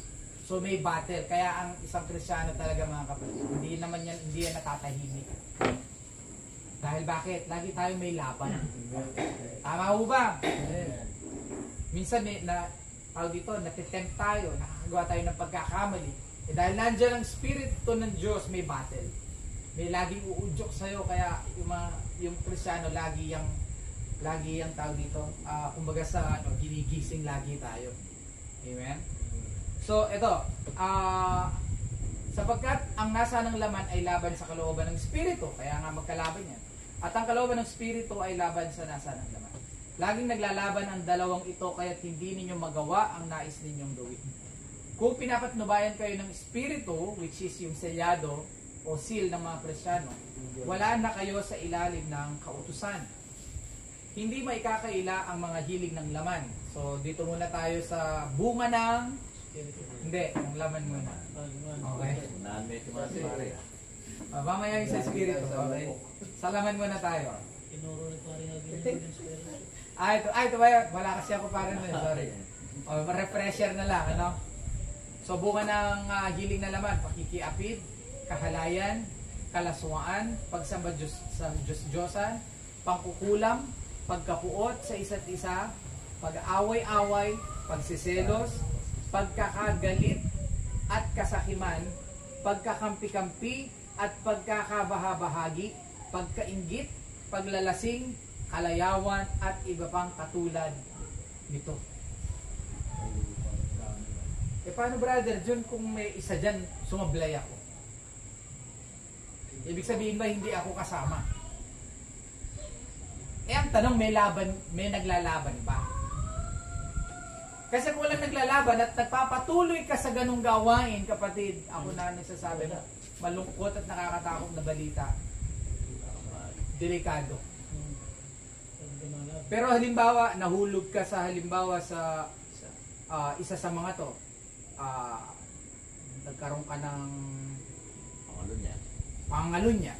So may battle. Kaya ang isang Kristiyano talaga mga kapatid, hindi yan natatahimik. Dahil bakit? Lagi tayo may laban. Tama ho ba? Minsan tawag dito, natitempt tayo, nakakagawa tayo ng pagkakamali. Dahil nandiyan ang Espiritu ng Diyos, may battle. May laging uudyok sa'yo, kaya yung Kristyano, lagi yung tawag dito, kumbaga sa ginigising lagi tayo. Amen? So, ito, sapagkat ang nasa ng laman ay laban sa kalooban ng Espiritu, kaya nga magkalaban yan. At ang kalooban ng Espiritu ay laban sa nasa ng laman. Laging naglalaban ang dalawang ito, kaya't hindi ninyo magawa ang nais ninyong gawin. Kung pinapatnubayan kayo ng Espiritu, which is yung selyado o seal ng mga Kristyano, wala na kayo sa ilalim ng kautusan. Hindi maikakaila ang mga hilig ng laman. So, dito muna tayo sa bunga ng... Hindi, ang laman muna. Okay. Mamaya yung sa Espiritu. Okay. Sa laman muna tayo. Tinuro ni pare Agin yung spell. Ito ba yun? Wala kasi ako parang nun. Sorry. Refresher na lang, ano? So, bunga ng hiling na laman, pakikiapid, kahalayan, kalaswaan, pagsamba sa Diyos-Diyosan, pangkukulam, pagkapuot sa isa't isa, pag-away-away, pagsiselos, pagkakagalit at kasakiman, pagkakampi-kampi at pagkakabahabahagi, pagkainggit, paglalasing, kalayawan at iba pang katulad nito. Paano brother, John, kung may isa dyan, sumablay ako? Ibig sabihin ba hindi ako kasama? Ang tanong, may naglalaban ba? Kasi kung walang naglalaban at nagpapatuloy ka sa ganung gawain, kapatid, ako na nagsasabi mo, malungkot at nakakatakot na balita. Delikado. Pero halimbawa, nahulog ka sa isa sa mga to, nagkaroon ka ng pangalunya,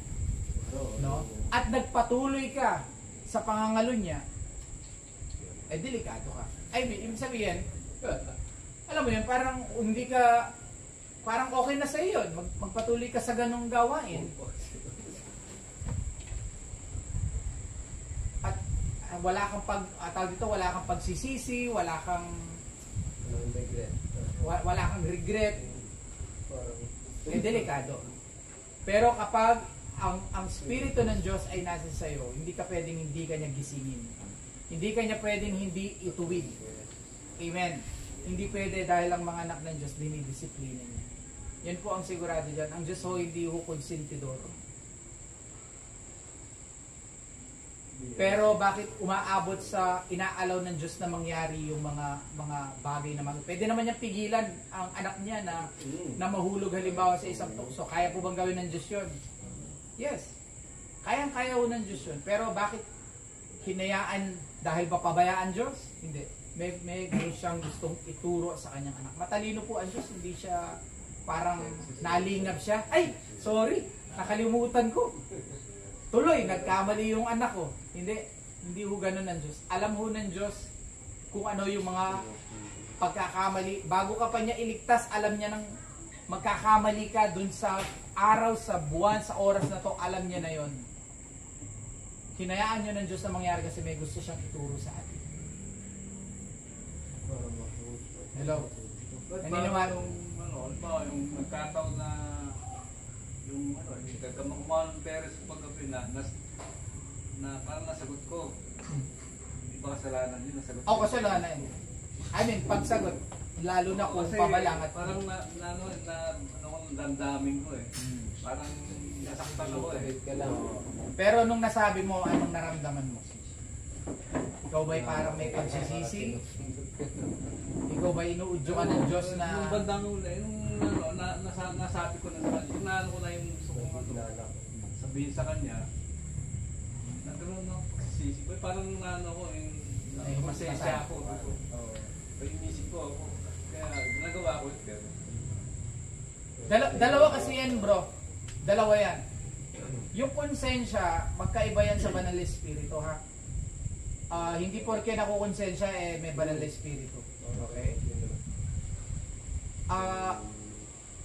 no? At nagpatuloy ka sa pangangalunya, delikado ka. Ibig sabihin, alam mo yun, parang hindi ka, parang okay na sa iyo yun, magpatuloy ka sa ganong gawain. Wala kang wala kang pagsisisi, wala kang regret. Delikado. Pero kapag ang Espiritu ng Diyos ay nasa sa iyo, hindi ka pwedeng hindi kanya gisingin. Hindi kanya pwedeng hindi ituwid. Amen. Hindi pwede dahil ang mga anak ng Diyos dinidisiplina niya. Yan po ang sigurado dyan. Ang Diyos ho hindi ho konsentidor. Pero bakit umaabot sa inaalaw ng Diyos na mangyari yung mga bagay na pwede naman niya pigilan ang anak niya na mahulog halimbawa sa isang tukso. Kaya po bang gawin ng Diyos yun? Yes. Kayang-kaya ho ng Diyos yun. Pero bakit hinayaan dahil ba pabayaan Diyos? Hindi. May siyang gustong ituro sa kanyang anak. Matalino po ang Diyos. Hindi siya parang nalingap siya. Ay! Sorry! Nakalimutan ko. Tuloy, nagkamali yung anak ko. Hindi ho ganun ng Diyos. Alam ho ng Diyos kung ano yung mga pagkakamali. Bago ka pa niya iligtas, alam niya nang magkakamali ka dun sa araw, sa buwan, sa oras na to, alam niya na yon. Hinayaan niyo ng Diyos na mangyari kasi may gusto siyang ituro sa atin. Hello? Naniniwala? Yung nagkataon na yung kagamakumahan ng Perez paggabi na parang nasagot ko. Hindi ba kasalanan yun? Nasagot ko. Kasalanan yun. I mean, pagsagot, lalo na kung pabalang at parang damdamin ko eh. Parang nasaktan ako eh. Pero nung nasabi mo, anong naramdaman mo? Ikaw ba'y parang may pagsisisi? Ikaw ba'y inuudyokan ng Diyos na... Yung bandang uli, nasabi ko na sa kanya, yung naano ko na yung gusto kong sabihin sa kanya, nagkaroon ng pagsisisi ko. Parang naano ko, yung masaya ako. Yung inisip ko ako. Kaya ginagawa ko ito. Dalawa kasi yan, bro. Dalawa yan. Yung konsensya, magkaiba yan sa banal na espiritu, ha? Hindi porke nakukonsensya, may banal na espiritu. Okay?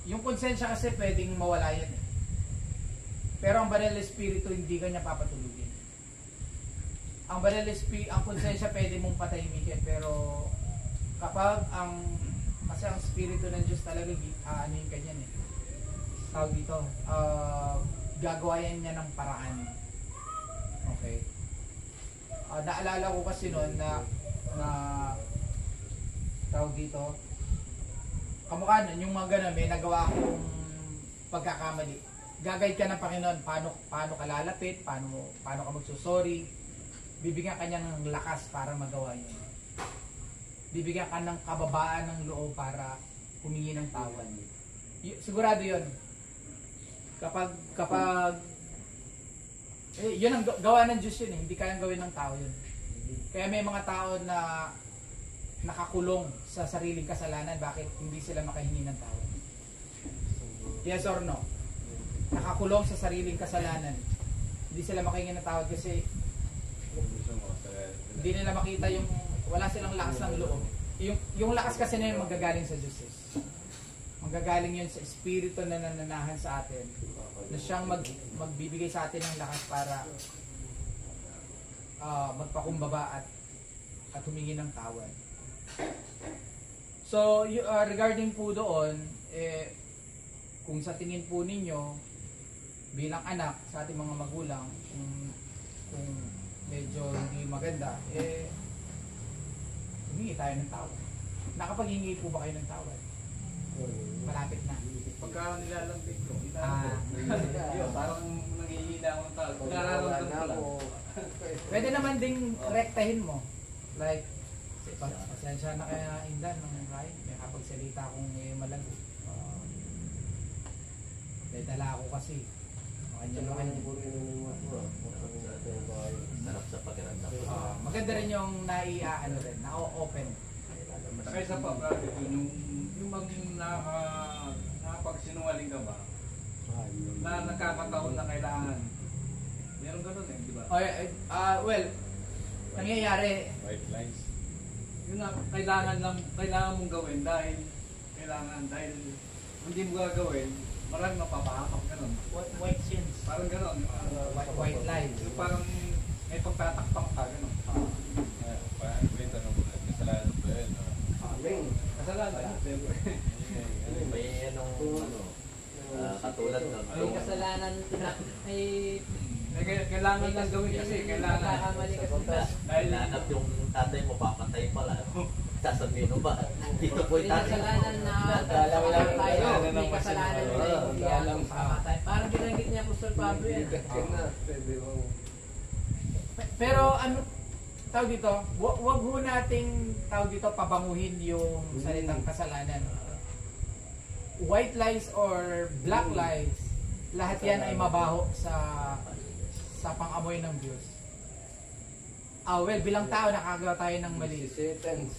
Yung konsensya kasi pwedeng mawala yan. Pero ang banal na espiritu hindi ka niya papatulugin. Ang banal na espiritu, ang konsensya pwede mong patahimikin, pero kapag kasi ang espiritu ng Diyos talaga, ano yung ganyan eh. Tawag dito, gagawa yan niya ng paraan. Okay. Naalala ko kasi noon na tawag dito, kamukha nun, yung mga ganun, may nagawa akong pagkakamali. Gagayad ka ng Panginoon, paano ka lalapit, paano ka magsusorry. Bibigyan ka niya ng lakas para magawa yun. Bibigyan ka ng kababaan ng loob para humingi ng tawad. Sigurado yun. Kapag yun ang gawa ng Diyos yun eh, hindi kayang gawin ng tao yun. Kaya may mga tao na nakakulong sa sariling kasalanan, bakit hindi sila makahingi ng tawad? Yes or no? Nakakulong sa sariling kasalanan, hindi sila makahingi ng tawad kasi hindi nila makita yung wala silang lakas ng loob. Yung lakas kasi na yun magagaling sa Diyos. Manggagaling yun sa espiritu na nananahan sa atin, na siyang magbibigay sa atin ng lakas para magpakumbaba at humingi ng tawad. So, regarding po doon, kung sa tingin po ninyo bilang anak sa ating mga magulang, kung medyo hindi maganda, humingi tayo ng tawad. Nakapaghingi po ba kayo ng tawad? Malapit na. Pagka nilalambit ko, parang nangihina akong tao. Nararamdaman ko lang. Pwede naman ding rektahin mo. Like, pasensya na kaya Indan ng Ryan. May kapagsalita akong malago. May dala ako kasi. Sarap sa pakiramdam. Maganda rin yung na-open. Saka isa pa, brother, yung nakapagsinungaling ka ba? Na nagkakataon na kailangan. Meron ganun di ba? Well, nangyayari. White lines. Yun na, kailangan mong gawin dahil hindi mo gagawin, maraming mapapahamak ganun. White sins. Parang ganun. White lies. Yung parang may pagtatakpang ka, ganun. Wait, ano ba? Kasalanan ba yun? Kasalanan, siyempre. May katulad ng May kasalanan Kailangan lang gawin kasi, kailangan. Nagkakamali kasi ba? Dahil Nanap yung tatay mo, papatay pala. Sasabihin mo ba? Dito po May yung tatay. kasalanan na tayo. May kasalanan na hindi alam pamatay. Parang ginanggit niya Apostol Pablo yan. Pero ano, tawag dito, wag ho nating pabanguhin yung salitang kasalanan. White lies or black lies, lahat yan ay mabaho sa pang-amoy ng Diyos. Well, bilang tao nakagawa tayo ng mali.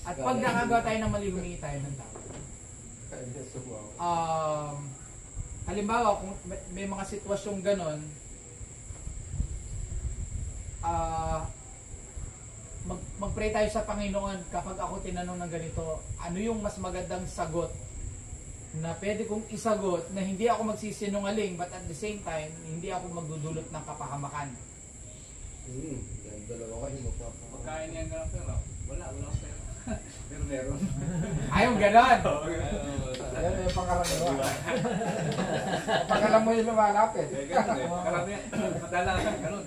At pag nakagawa tayo ng mali, humingi tayo ng tawad. Halimbawa, kung may mga sitwasyong ganon, mag-pray tayo sa Panginoon kapag ako tinanong ng ganito, ano yung mas magandang sagot na pwede kong isagot na hindi ako magsisinungaling but at the same time, hindi ako magdudulot ng kapahamakan. pagkain niya ganun pero wala akong pera. Pero meron. Ayong ganon! Yan yung pangkaraniwan. Pagkalam mo yung lumalapit. Karamihan, kadalasan ganun.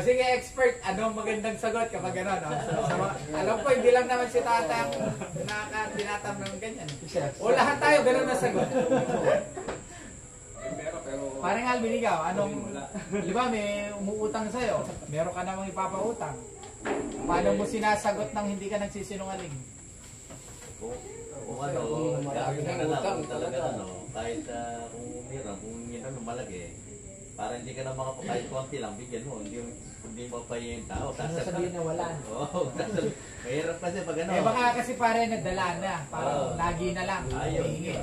Sige expert, anong magandang sagot kapag gano'n? Alam ko, hindi lang naman si tatang nakakatinatam ng ganyan. O lahat tayo gano'n na sagot. Pero Parang Alvin, ikaw, di ba may umuutang sa'yo, meron ka namang ipapautang. Paano mo sinasagot nang hindi ka nagsisinungaling? Kung gagawin ka na lang talaga kahit kung hirap, kung yun malaki, para hindi ka na makapakain konti lang, bigyan mo, hindi mo pa yung tao. Sasabihin na wala. Oo, mahirap kasi pag ano. Baka kasi pare nadala na, parang lagi na lang, hihingi.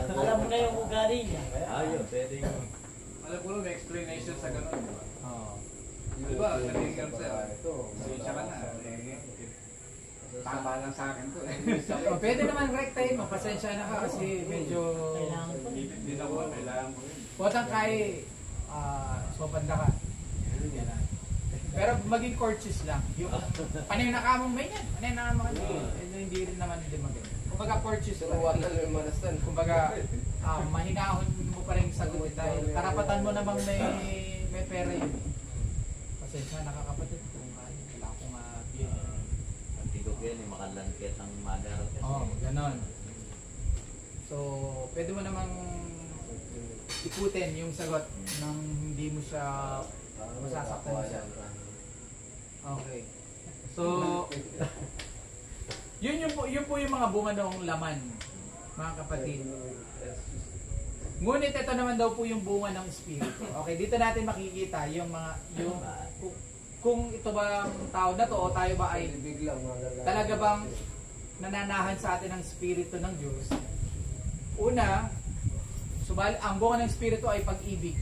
Alam mo na yung ugali niya. Ayun, pwede yun. alam ko may explanation sa ganun. Di ba? Naging ganun sa'yo. Siya ka na. Tama lang sa akin to eh. O, pwede naman rektahin mo, pasensya na ka kasi medyo... Hindi na ko, kailangan ko yun. Potang kay sopanda ka. Yan na. Pero maging courteous lang. Yung panay na kamong may yan. Panay na kamong hindi rin naman hindi maganda. Kumbaga courteous lang. Kumbaga mahinahon mo pa rin sagot dahil karapatan mo namang may pera yun. Pasensya nakakapatid kung wala akong biyan. Hindi ko yan, makalangkit ang mother. Oo, ganon. So, pwede mo namang ikutin yung sagot nang hindi mo siya masasaktan siya. Okay. So, yun po yung mga bunga ng laman, mga kapatid. Ngunit ito naman daw po yung bunga ng Espiritu. Okay, dito natin makikita yung kung ito ba ang tao na to o tayo ba ay talaga bang nananahan sa atin ang Espiritu ng Diyos. Una, ang bunga ng Espiritu ay pag-ibig.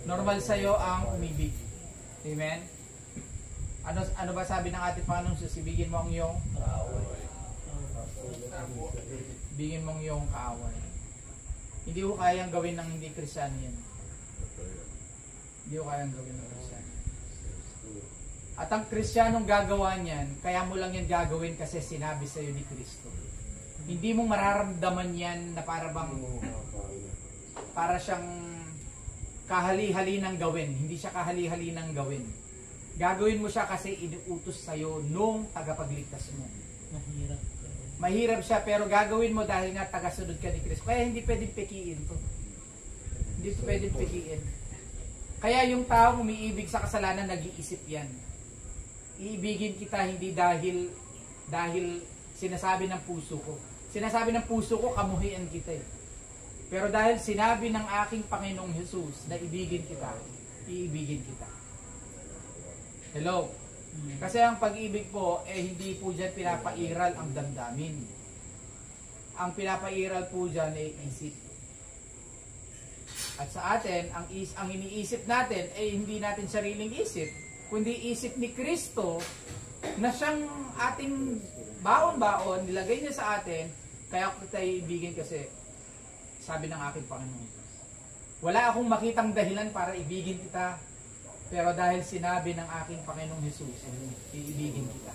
Normal sa'yo ang umibig. Amen? Ano ba sabi ng ating Panginoon? Ibigin mo ang iyong ibigin mo ang iyong kaaway. Hindi ko kayang gawin ng hindi Kristyano yan. Hindi ko kayang gawin ng Kristyano. At ang Kristiyanong gagawa niyan, kaya mo lang yan gagawin kasi sinabi sa iyo ni Kristo. Hindi mo mararamdaman yan na para siyang kahali-hali ng gawin. Hindi siya kahali-hali ng gawin. Gagawin mo siya kasi inuutos sa'yo nung tagapagligtas mo. Mahirap siya pero gagawin mo dahil nga tagasunod ka ni Kristo. Kaya hindi pwedeng pekiin to. Hindi pwedeng pekiin. Kaya yung taong umiibig sa kasalanan, nag-iisip yan. Iibigin kita hindi dahil sinasabi ng puso ko. Sinasabi ng puso ko, kamuhian kita eh. Pero dahil sinabi ng aking Panginoong Jesus na ibigin kita, iibigin kita. Hello? Kasi ang pag-ibig po, hindi po dyan pinapairal ang damdamin. Ang pinapairal po dyan ay isip. At sa atin, ang iniisip natin ay hindi natin sariling isip, kundi isip ni Kristo na siyang ating baon-baon, nilagay niya sa atin, kaya ako tayo ibigin kasi sabi ng aking Panginoon. Wala akong makitang dahilan para ibigin kita, pero dahil sinabi ng aking Panginoong Jesus, iibigin kita.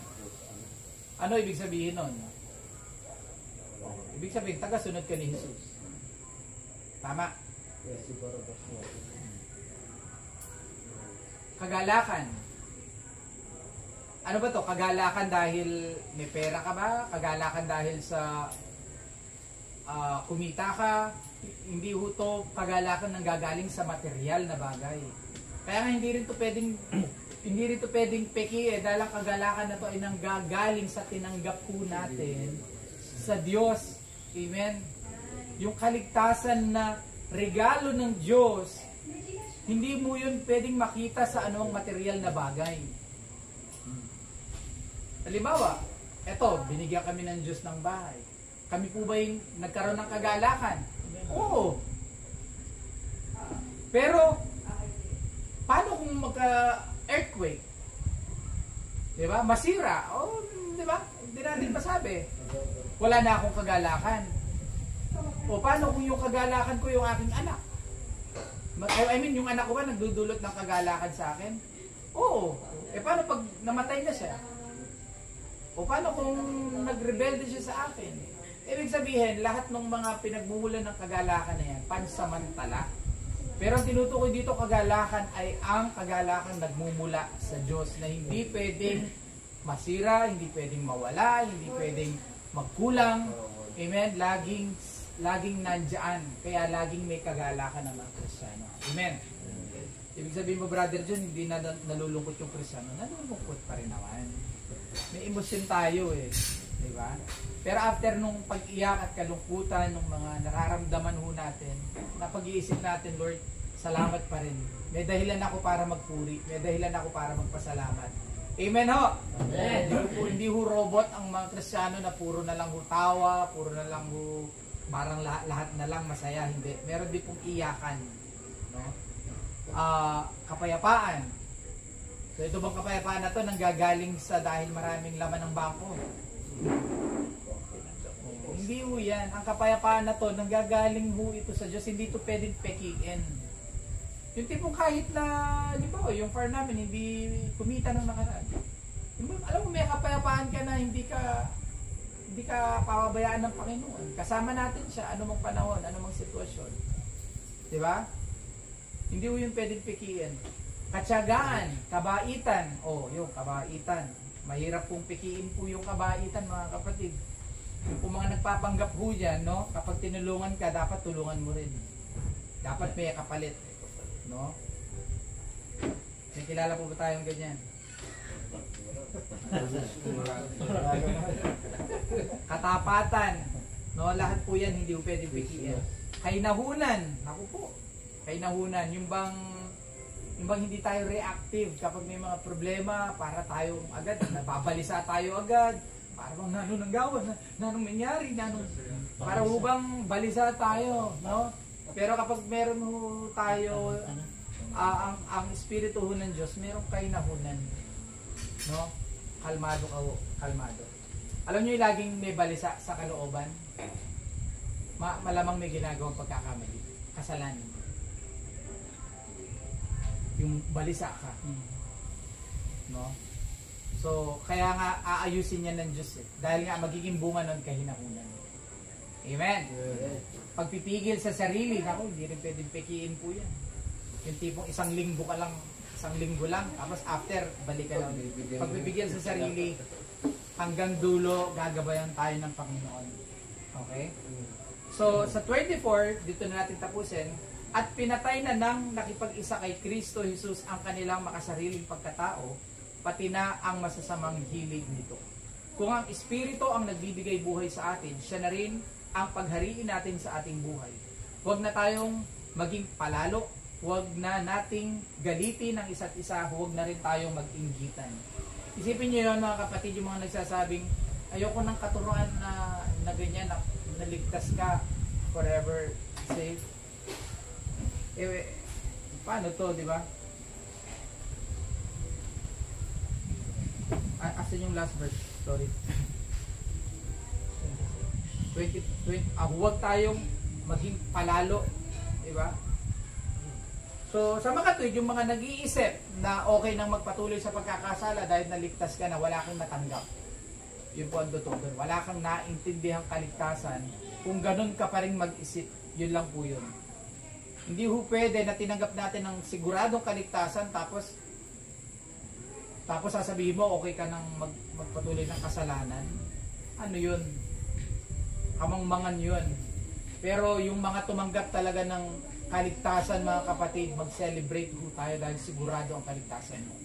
Ano ibig sabihin nun? Ibig sabihin, tagasunod ka ni Jesus. Tama? Kagalakan. Ano ba to? Kagalakan dahil may pera ka ba? Kagalakan dahil sa kumita ka? Hindi ho to kagalakan ng gagaling sa material na bagay. Kaya nga hindi rin to pwedeng peki dahil ang kagalakan na to ay nanggagaling sa tinanggap po natin sa Diyos. Amen? Yung kaligtasan na regalo ng Diyos, hindi mo yun pwedeng makita sa anong material na bagay. Halimbawa, eto, binigyan kami ng Diyos ng bahay. Kami po ba yung nagkaroon ng kagalakan? Oo. Pero, paano kung magka-earthquake? Diba? Masira. O, diba? Hindi natin masabi. Wala na akong kagalakan. O, paano kung yung kagalakan ko yung aking anak? I mean, yung anak ko ba nagdudulot ng kagalakan sa akin? Oo. Paano pag namatay na siya? O, paano kung nagrebelde siya sa akin? Ibig sabihin, lahat ng mga pinagmumulan ng kagalakan na yan, pansamantala. Pero ang tinutukoy dito kagalakan ay ang kagalakan nagmumula sa Diyos na hindi pwedeng masira, hindi pwedeng mawala, hindi pwedeng magkulang. Amen? Laging nandyan. Kaya laging may kagalakan ng mga Kristiyano. Amen? Ibig sabihin mo, Brother John, hindi na nalulungkot yung Kristiyano. Nalulungkot pa rin naman. May emosyon tayo eh. Diba? Pero after nung pag-iyak at kalungkutan, nung mga nararamdaman ho natin, napag-iisip natin, Lord, salamat pa rin. May dahilan ako para magpuri. May dahilan ako para magpasalamat. Amen ho! Amen. Hindi ho robot ang mga Kristiyano na puro na lang ho tawa, puro na lang ho parang lahat na lang masaya. Hindi. Meron din pong iyakan. No? Kapayapaan. So ito bang kapayapaan na to nanggagaling sa dahil maraming laman ng bangko? Hindi ho yan. Ang kapayapaan na to nanggagaling ho ito sa Diyos. Hindi ito pwedeng pekiin. Yung tipong kahit na, di ba, yung farm namin hindi kumita ng nakaraan. Alam mo, may kapayapaan ka na hindi ka pababayaan ng Panginoon. Kasama natin siya, anumang panahon, anumang sitwasyon. Di ba? Hindi ho yung pwedeng pikiin. Katsagaan, kabaitan. Yung kabaitan. Mahirap pong pikiin po yung kabaitan, mga kapatid. Yung po mga nagpapanggap ho dyan, no? Kapag tinulungan ka, dapat tulungan mo rin. Dapat may kapalit. No? May kilala po ba tayong ganyan? Katapatan, no, lahat po yan hindi po pwedeng pikiin. Kainahunan, naku po, kainahunan, yung bang hindi tayo reactive kapag may mga problema, para tayo agad, nababalisa tayo agad, para bang nanong gawa, nanong nangyari, para hubang balisa tayo, no? Pero kapag meron ho tayo, ang espiritu ho ng Diyos, merong kainahunan, no? Kalmado ka ho, kalmado. Alam nyo yung laging may balisa sa kalooban? Malamang may ginagawang pagkakamali, kasalanan. Yung balisa ka. No? So, kaya nga aayusin niya ng Diyos dahil nga magiging bunga nun kahinahunan. Amen? Pagpipigil sa sarili, naku, hindi rin pwedeng pekiin po yan. Yung tipong isang linggo lang, tapos after, balik ka lang. Pagpipigil sa sarili, hanggang dulo, gagabayan tayo ng Panginoon. Okay? So, sa 24, dito na natin tapusin, at pinatay na nang nakipag-isa kay Kristo Jesus ang kanilang makasariling pagkatao, pati na ang masasamang hilig nito. Kung ang Espiritu ang nagbibigay buhay sa atin, siya na rin ang paghariin natin sa ating buhay. Huwag na tayong maging palalo, huwag na nating galitin ang isa't isa, huwag na rin tayong mag-inggitan. Isipin niyo yun, mga kapatid, yung mga nagsasabing, ayoko ng katuruan na ganyan, na naligtas ka, forever safe. Paano to, di ba? Asan yung last verse? Sorry. 20, huwag tayong maging palalo, di ba? So, sa mga tuwid, yung mga nag-iisip na okay nang magpatuloy sa pagkakasala dahil naligtas ka na, wala kang natanggap. Yun po ang totoo doon. Wala kang naintindihang kaligtasan. Kung ganun ka pa rin mag-isip, yun lang po yun. Hindi ho pwede na tinanggap natin ng siguradong kaligtasan tapos sasabihin mo okay ka nang magpatuloy ng kasalanan. Ano yun? Kamangmangan yun. Pero yung mga tumanggap talaga ng kaligtasan, mga kapatid, mag-celebrate ho tayo dahil sigurado ang kaligtasan mo.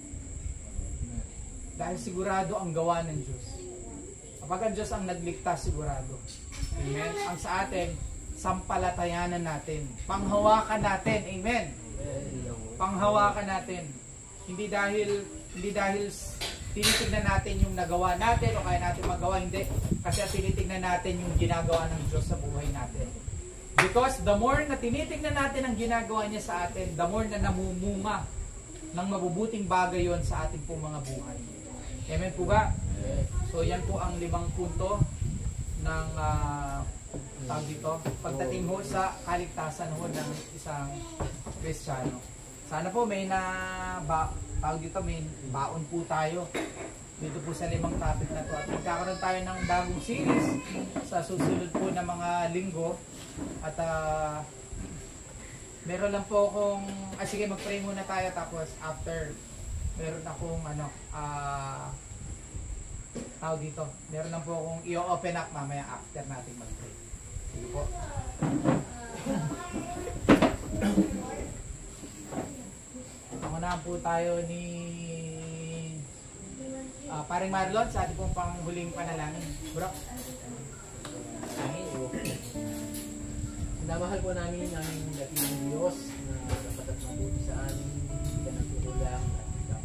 Dahil sigurado ang gawa ng Diyos. Kapag ang Diyos ang nagligtas, sigurado. Amen? Ang sa atin, sampalatayanan natin. Panghawakan natin. Amen? Panghawakan natin. Hindi dahil tinitignan natin yung nagawa natin o kaya natin magawa, hindi. Kasi tinitignan natin yung ginagawa ng Diyos sa buhay natin. Because the more na tinitignan natin ang ginagawa niya sa atin, the more na namumunga ng mabubuting bagay yon sa ating pong mga buhay. Amen po ba? So yan po ang 5 punto ng tawag dito, pagdating ho sa kaligtasan ho ng isang Kristiyano. Sana po may tawag dito, may baon po tayo dito po sa 5 topic na to. At magkakaroon tayo ng bagong series sa susunod po na mga linggo. At meron lang po akong, sige, mag-pray muna tayo, tapos after, meron akong tawag dito, meron lang po akong i-open up mamaya after natin mag-pray. Sige po. Pangunahan po tayo ni paring Marlon sa ating pong panghuling panalangin. Bro. Namahal po namin ang dating Diyos na dapat at mabuti sa amin, hindi ka nagkukulang at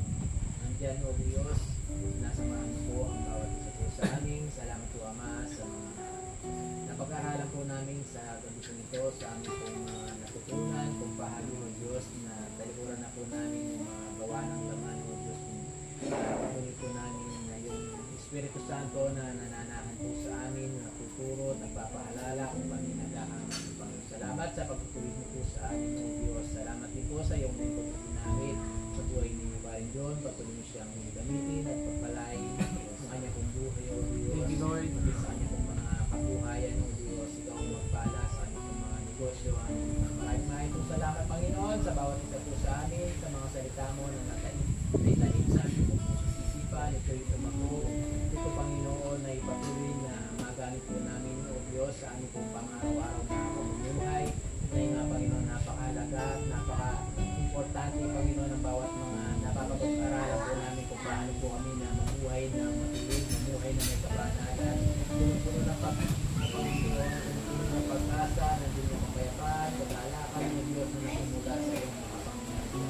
nandiyan o Diyos, nasamahan po ang bawat isa po sa amin. Salamat po Ama sa mga napag-aralan po namin sa gabi po nito, sa amin pong natutunan kung paano o Diyos na talikuran na po namin yung mga gawa ng laman o Diyos ng Espiritu Santo na nananahan po sa amin, natuturo, nagpapaalala kung paano nag-aamal ng Panginoon. Salamat sa pagtutuloy mo po sa amin, O Diyos. Salamat din po sa iyong lingkod na ginamit sa buhay ni Paring John. Patuloy mo siyang gamitin at pagpalain ang kanya pong buhay, O Diyos. Thank you, Lord. Maging sa kanya pong mga kabuhayan, O Diyos. Ikaw ang magpala sa kanya pong mga negosyo. Maraming pong salamat, Panginoon, sa bawat isa po sa amin, sa mga salita mo na natanim sa amin po isipan. Ito'y tumago. Ito, Panginoon, na ipatuloy na magamit po namin, O Diyos, sa aming pong pang-araw-araw na pamumuhay. Ito nga, Panginoon, napakahalaga at napaka-importante, Panginoon, ng bawat mga napapag-aralan po namin kung paano po kami na mamuhay na matuloy, mamuhay na may kapanalan. Puno ng Panginoon, puno ng pag-asa, nandun yung kapayapaan, pag-aalakan ng Diyos na nakumula sa iyong mga pangyayaran.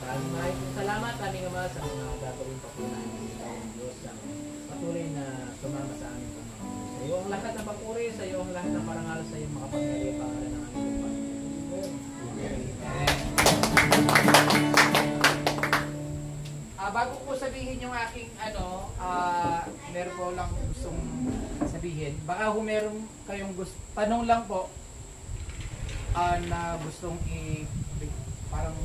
Maraming salamat, aming Ama, sa mga gagawin pa po namin ng Diyos ang patuloy na sumama sa amin. Sa iyo ang lahat ng papuri, sa iyo ang lahat ng parangal, sa iyo makapangyarihan pangalan ng aming Panginoon. Bago ko sabihin yung aking meron po lang gustong sabihin. Baka kung meron kayong tanong lang po na gustong parang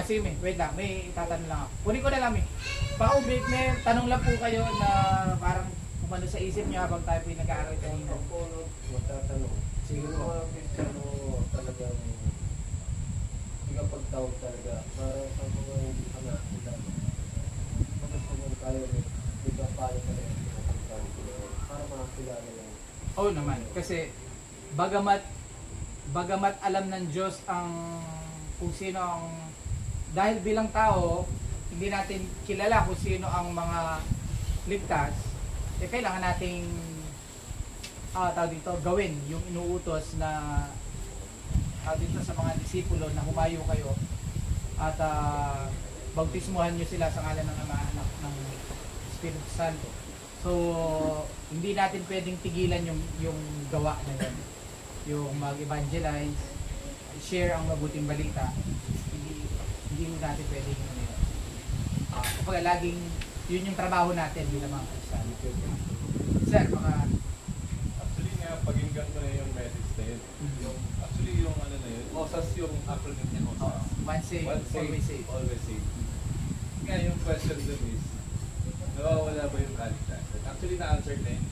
sige, wait lang, may itatanong lang ako. Kunin ko na lang, baka may tanong lang po kayo na parang kumano sa isip niyo habang tayo po nag-aaral kanina. Magtatanong. Sige Yung po. mga Kristiyano talagang pagtawag talaga para sa mga hindi ka nakakita. Magkasaman tayo rin, di ba paano talaga yung pagtawag para makakilala lang. Oo naman, kasi bagamat alam ng Diyos ang kung sino ang, dahil bilang tao hindi natin kilala kung sino ang mga ligtas, kailangan nating gawin yung inuutos na dito sa mga disipulo na humayo kayo at bautismuhan nyo sila sa ngalan ng Ama, Anak, ng Espiritu Santo. So hindi natin pwedeng tigilan yung gawa na yun, yung mag-evangelize, share ang mabuting balita. Hindi natin pwedeng kapag laging yun yung trabaho natin bilang mga Kristiyano. Sir, mga Actually nga, pakinggan ko na yung message na yun. Actually yung ano na yun, OSAS yung acronym niya, OSAS. once saved, always saved. Always saved. Nga yung question dun is, nawawala ba yung kaligtasan? Actually na-answer na yun.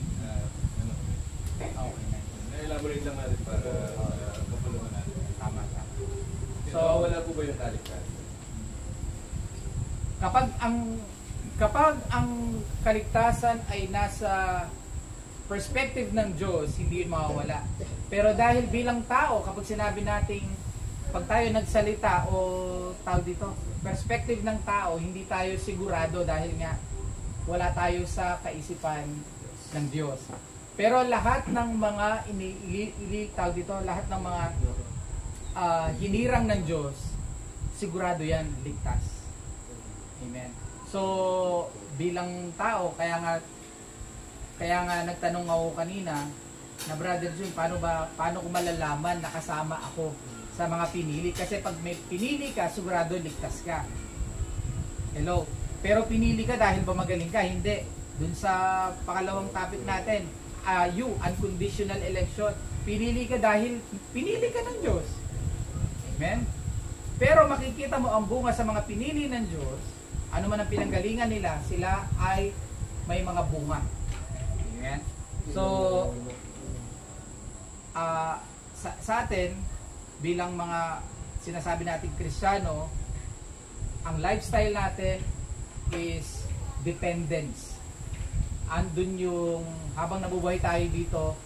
Okay na. Na-elaborate lang natin para mapulungan natin. Tama. So, nawawala po ba yung kaligtasan? Kapag ang kaligtasan ay nasa perspective ng Diyos, hindi yun mawawala. Pero dahil bilang tao, kapag sinabi nating pag tayo nagsalita o tawag dito, perspective ng tao, hindi tayo sigurado dahil nga wala tayo sa kaisipan ng Diyos. Pero lahat ng mga tawag dito, lahat ng mga hinirang ng Diyos, sigurado yan, ligtas. Amen. So, bilang tao, kaya nga nagtanong ako kanina na Brother Jun, paano ko malalaman na kasama ako sa mga pinili? Kasi pag may pinili ka, sigurado ligtas ka. Hello. Pero pinili ka dahil ba magaling ka? Hindi. Dun sa pangalawang topic natin, unconditional election. Pinili ka dahil pinili ka ng Diyos. Amen. Pero makikita mo ang bunga sa mga pinili ng Diyos, ano man ang pinanggalingan nila, sila ay may mga bunga. Amen. So, sa atin, bilang mga sinasabi nating Kristiyano, ang lifestyle natin is dependence. Andun yung, habang nabubuhay tayo dito,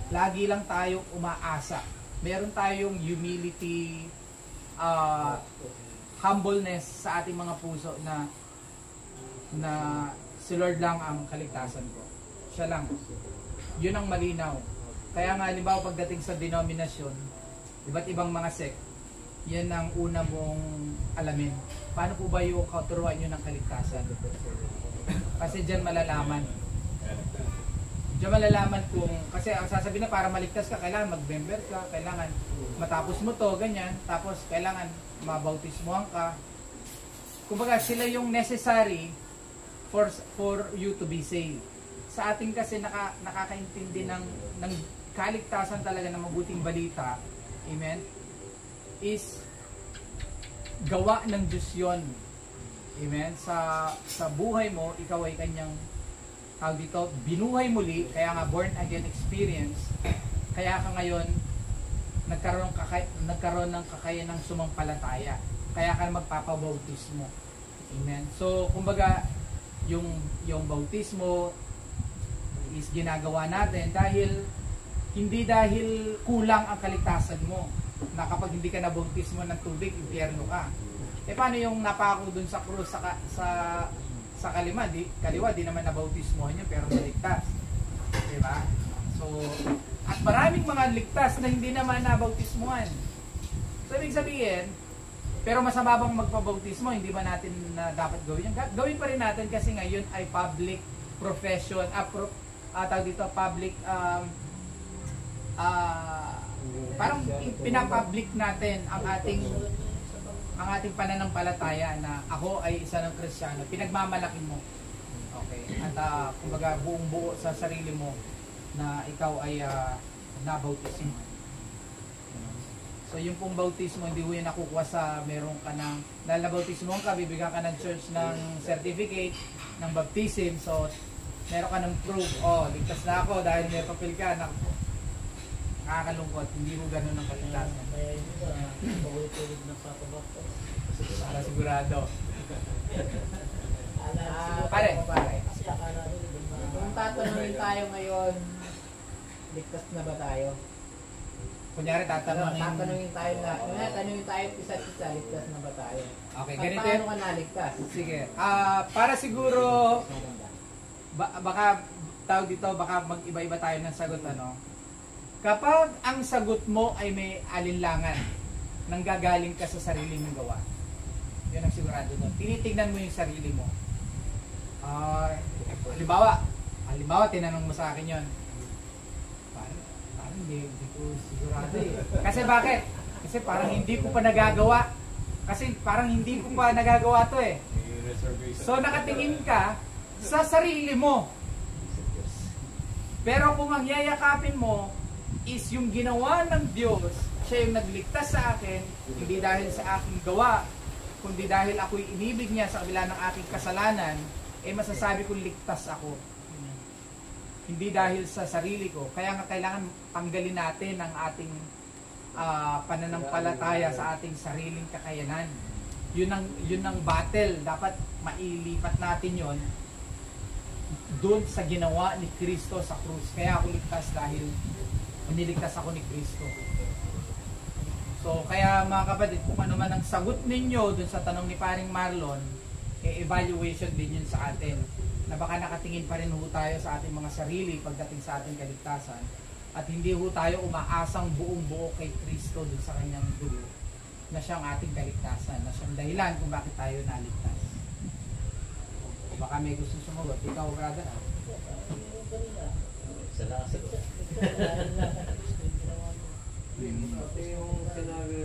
lagi lang tayong umaasa. Meron tayong humility, humbleness sa ating mga puso na si Lord lang ang kaligtasan ko. Siya lang. Yun ang malinaw. Kaya nga, halimbawa pagdating sa denominasyon, iba't ibang mga sect, yan ang una mong alamin. Paano po ba yung kauturuan nyo ng kaligtasan? Kasi dyan malalaman. Diyan malalaman kung, kasi ang sasabihin na para maligtas ka, kailangan mag-member ka, kailangan matapos mo to, ganyan, tapos kailangan mabautismuhan ka. kumbaga sila yung necessary for you to be saved. Sa atin kasi nakakaintindi ng kaligtasan talaga ng mabuting balita, amen, is gawa ng Diyos yun. Amen. Sa buhay mo, ikaw ay kanyang dito, binuhay muli, kaya nga born again experience, kaya ka ngayon nagkaroon ng kakayanang sumampalataya. Kaya ka magpapabautismo. Amen. So, kumbaga, yung bautismo is ginagawa natin hindi dahil kulang ang kaligtasan mo, na kapag hindi ka nabautismo ng tubig, impyerno ka. Paano yung napako dun sa krus sa kaliwa, di naman nabautismohan yun, pero naligtas. Diba? So, at maraming mga ligtas na hindi naman nabautismohan. So, ibig sabihin, pero masama bang magpabautismo, hindi ba natin na dapat gawin yan? Gawin pa rin natin kasi ngayon ay public profession, tawag dito, public, parang pinapublic natin ang ating pananampalataya na ako ay isa ng Kristiyano, pinagmamalaki mo. Okay? At kumbaga buong buo sa sarili mo na ikaw ay nabautismo. So yung pong bautismo, hindi mo yun nakukuha sa meron ka ng, dahil nabautismo ka, bibigyan ka ng church ng certificate ng baptism. So meron ka ng proof, ligtas na ako dahil may papel ka. Nakakalungkot, hindi mo ganun ang kaligtasan. Para sigurado. Pare. Kung tatanungin tayo ngayon, ligtas na ba tayo? Kunyari Tatanungin tayo isa't isa, ligtas na ba tayo? Okay, At ganito paano ka naligtas? Sige. Para siguro, baka tawag dito, baka mag-iba-iba tayo ng sagot, ano? Kapag ang sagot mo ay may alinlangan, nanggagaling ka sa sarili mong gawa, yun ang sigurado doon. Tinitignan mo yung sarili mo. Halimbawa, tinanong mo sa akin yun. Parang hindi ko sigurado eh. Kasi bakit? Kasi parang hindi ko pa nagagawa. Kasi parang hindi ko pa nagagawa to eh. So nakatingin ka sa sarili mo. Pero kung ang yayakapin mo is yung ginawa ng Diyos, siya yung nagligtas sa akin, hindi dahil sa aking gawa, kundi dahil ako'y inibig niya sa kabila ng aking kasalanan, masasabi kong ligtas ako. Hindi dahil sa sarili ko. Kaya nga kailangan tanggalin natin ang ating pananampalataya sa ating sariling kakayanan. Yun ang battle. Dapat mailipat natin yon doon sa ginawa ni Kristo sa krus. Kaya ako ligtas dahil niligtas ako ni Kristo. So, kaya mga kapatid, kung ano man ang sagot ninyo dun sa tanong ni Paring Marlon, evaluation din yun sa atin. Na baka nakatingin pa rin ho tayo sa ating mga sarili pagdating sa ating kaligtasan. At hindi ho tayo umaasang buong buo kay Kristo dun sa kanyang dulo. Na siyang ating kaligtasan. Na siyang dahilan kung bakit tayo naligtas. O baka may gusto sumagot. Ikaw, brother. Salamat. Pati yung sinabi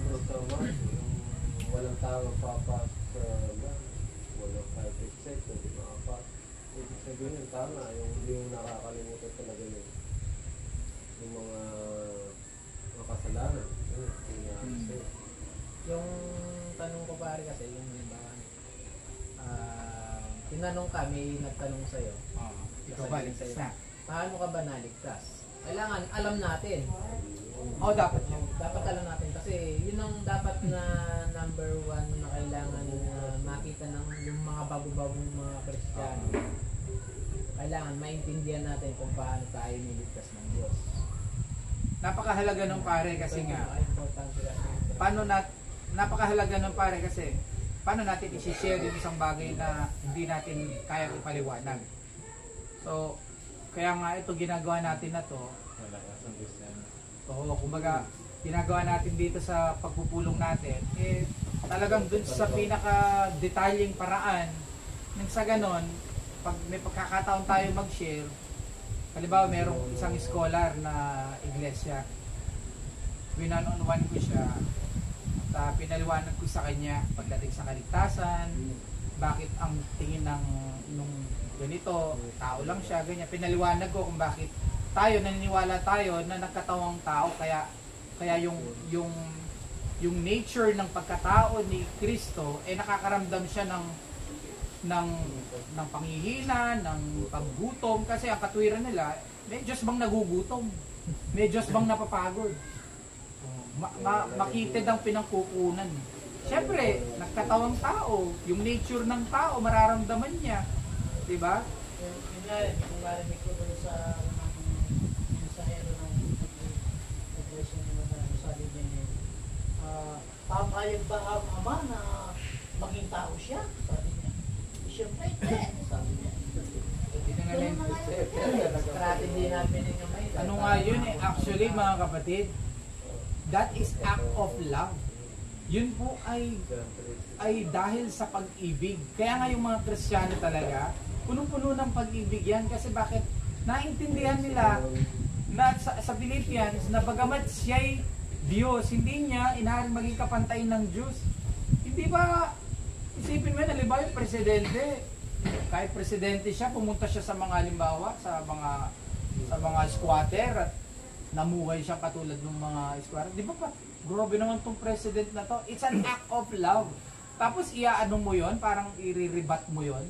Bro Thomas, yung walang tao papas walang 5 sex, hindi makapas. Ibig sabihin yung tama, yung nakakalimutan talaga yung mga kasalanan. Yung tanong ko pare kasi, yung halimbawa, tinanong kami, nagtanong sa'yo. Ikaw ba, ligtas na? Paano ka ba naligtas? Kailangan alam natin. Dapat yun. Dapat alam natin kasi yun ang dapat na number one na kailangan makita ng yung mga bago-bagong mga Kristiyano. Kailangan maintindihan natin kung paano tayo niligtas ng Diyos. Napakahalaga ng pare kasi nga. Napakahalaga ng pare kasi paano natin i-share yung isang bagay na hindi natin kaya ipaliwanag. So, kaya nga ito ginagawa natin na to. Kumbaga, ginagawa natin dito sa pagpupulong natin, talagang dun sa pinaka-detalyeng paraan, nang sa ganon, pag may pagkakataon tayo mag-share, halimbawa merong isang scholar na iglesia, winan-on-one ko siya, pinaliwanag ko sa kanya pagdating sa kaligtasan, bakit ang tingin ng nung ganito, tao lang siya, ganyan. Pinaliwanag ko kung bakit tayo, naniniwala tayo na nagkatawang tao, kaya yung nature ng pagkatao ni Kristo nakakaramdam siya ng panghihina, ng paggutom, kasi ang katwiran nila, may Diyos bang nagugutom? May Diyos bang napapagod? Makitid ang pinangkukunan. Siyempre, nagkatawang tao, yung nature ng tao, mararamdaman niya. Diba? Yun nga, kung marinig ko doon sa mensahero ng iglesia nila na sabi niya, papayag ba ang ama na maging tao siya? Sabi niya. Siyempre, hindi. Sabi niya. Strategy namin yung may. Ano nga yun actually mga kapatid, that is act of love. Yun po ay dahil sa pag-ibig. Kaya nga yung mga Kristiyano talaga, punong-puno ng pag-ibig yan. Kasi bakit? Naintindihan nila na sa Philippians, na bagamat siya'y Diyos, hindi niya inaharing maging kapantay ng Diyos. Hindi ba, isipin mo yun, halimbawa yung presidente, kahit presidente siya, pumunta siya sa mga halimbawa, sa mga squatter at namuhay siya katulad ng mga squatter. Di ba pa, grabe naman tong president na to. It's an act of love. Tapos iaano mo yon, parang iriribat mo yon,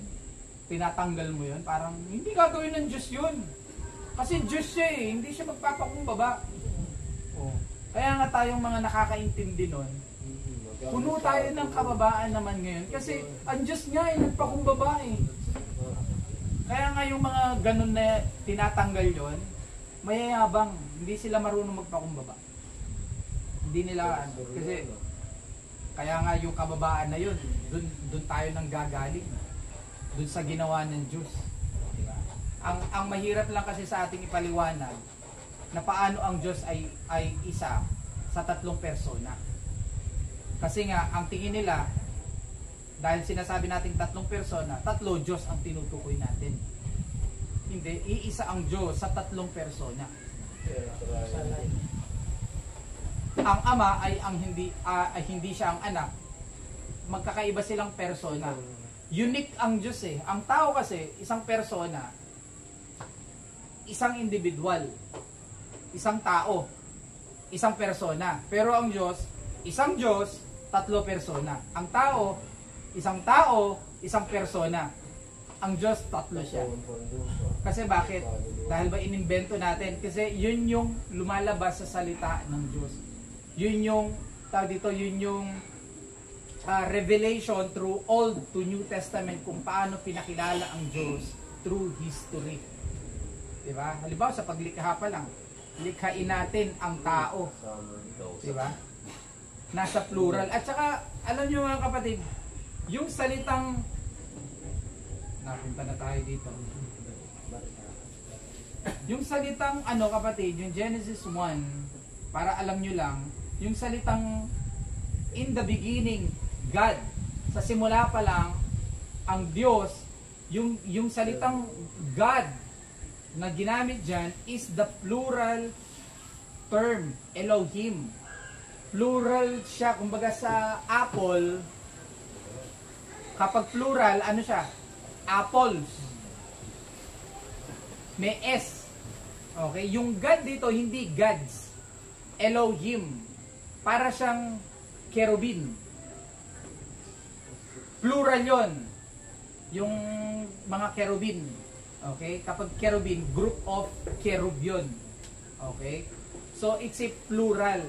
tinatanggal mo yon, parang hindi gagawin ng Diyos yun. Kasi Diyos siya hindi siya magpapakumbaba. Oh. Kaya nga tayong mga nakakaintindi nun, puno tayo ng kababaan naman ngayon. Kasi ang Diyos nga nagpakumbaba Kaya nga yung mga ganun na tinatanggal yon, mayayabang, hindi sila marunong magpakumbaba. Hindi nila, kasi kaya nga yung kababaan na yun, dun tayo nang gagaling. Dun sa ginawa ng Diyos. Diba? Ang mahirap lang kasi sa ating ipaliwanag na paano ang Diyos ay isa sa tatlong persona. Kasi nga, ang tingin nila, dahil sinasabi natin tatlong persona, tatlo Diyos ang tinutukoy natin. Hindi, iisa ang Diyos sa tatlong persona. Ang Ama ay hindi siya ang anak. Magkakaiba silang persona. Unique ang Diyos Ang tao kasi, isang persona, isang individual, isang tao, isang persona. Pero ang Diyos, isang Diyos, tatlo persona. Ang tao, isang persona. Ang Diyos, tatlo siya. Kasi bakit? Dahil ba inimbento natin? Kasi yun yung lumalabas sa salita ng Diyos. Yun yung, yun yung revelation through Old to New Testament kung paano pinakilala ang Diyos through history. Diba? Halimbawa sa paglikha pa lang, likhain natin ang tao. Diba? Nasa plural. At saka, alam nyo mga kapatid, yung salitang, napunta na tayo dito. Yung salitang, kapatid, yung Genesis 1, para alam nyo lang, yung salitang in the beginning, God. Sa simula pa lang, ang Diyos, yung salitang God na ginamit dyan is the plural term, Elohim. Plural siya, kumbaga sa apple, kapag plural, ano siya? Apples. May S. Okay? Yung God dito, hindi gods. Elohim. Para siyang cherubim. Plural yon, yung mga cherubim. Okay? Kapag cherubim, group of cherub yun. Okay? So, it's a plural.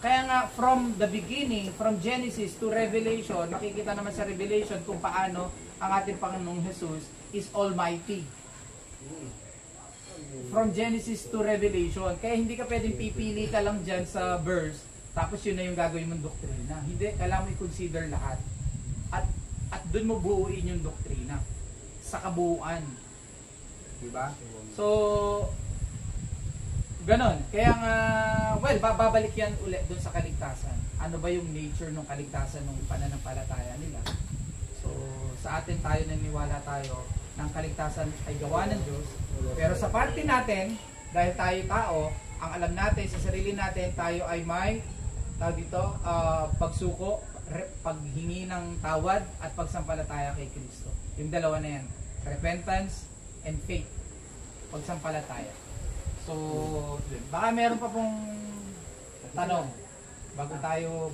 Kaya nga, from the beginning, from Genesis to Revelation, makikita naman sa Revelation kung paano ang ating Panginoong Jesus is Almighty. From Genesis to Revelation. Kaya hindi ka pwedeng pipili ka lang dyan sa verse, tapos yun na yung gagawin mong doktrina. Hindi, kailangan mo i-consider lahat. At doon mo buuin yung doktrina sa kabuuan. Diba? So, ganon. Kaya nga, babalik yan ulit doon sa kaligtasan. Ano ba yung nature ng kaligtasan ng pananampalataya nila? So, sa atin tayo naniniwala tayo ng kaligtasan ay gawa ng Diyos. Pero sa parte natin, dahil tayo tao, ang alam natin sa sarili natin, tayo ay may tawag dito, pagsuko, paghingi ng tawad at pagsampalataya kay Kristo. Yung dalawa na yan, repentance and faith, pagsampalataya. So, baka meron pa pong tanong bago tayo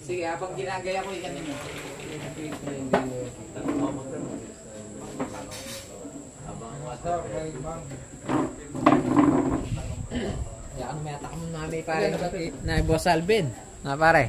sige, habang ginagaya ko ikan ninyo. Ano may atak mo namin pare na Boss Alvin. Na pare.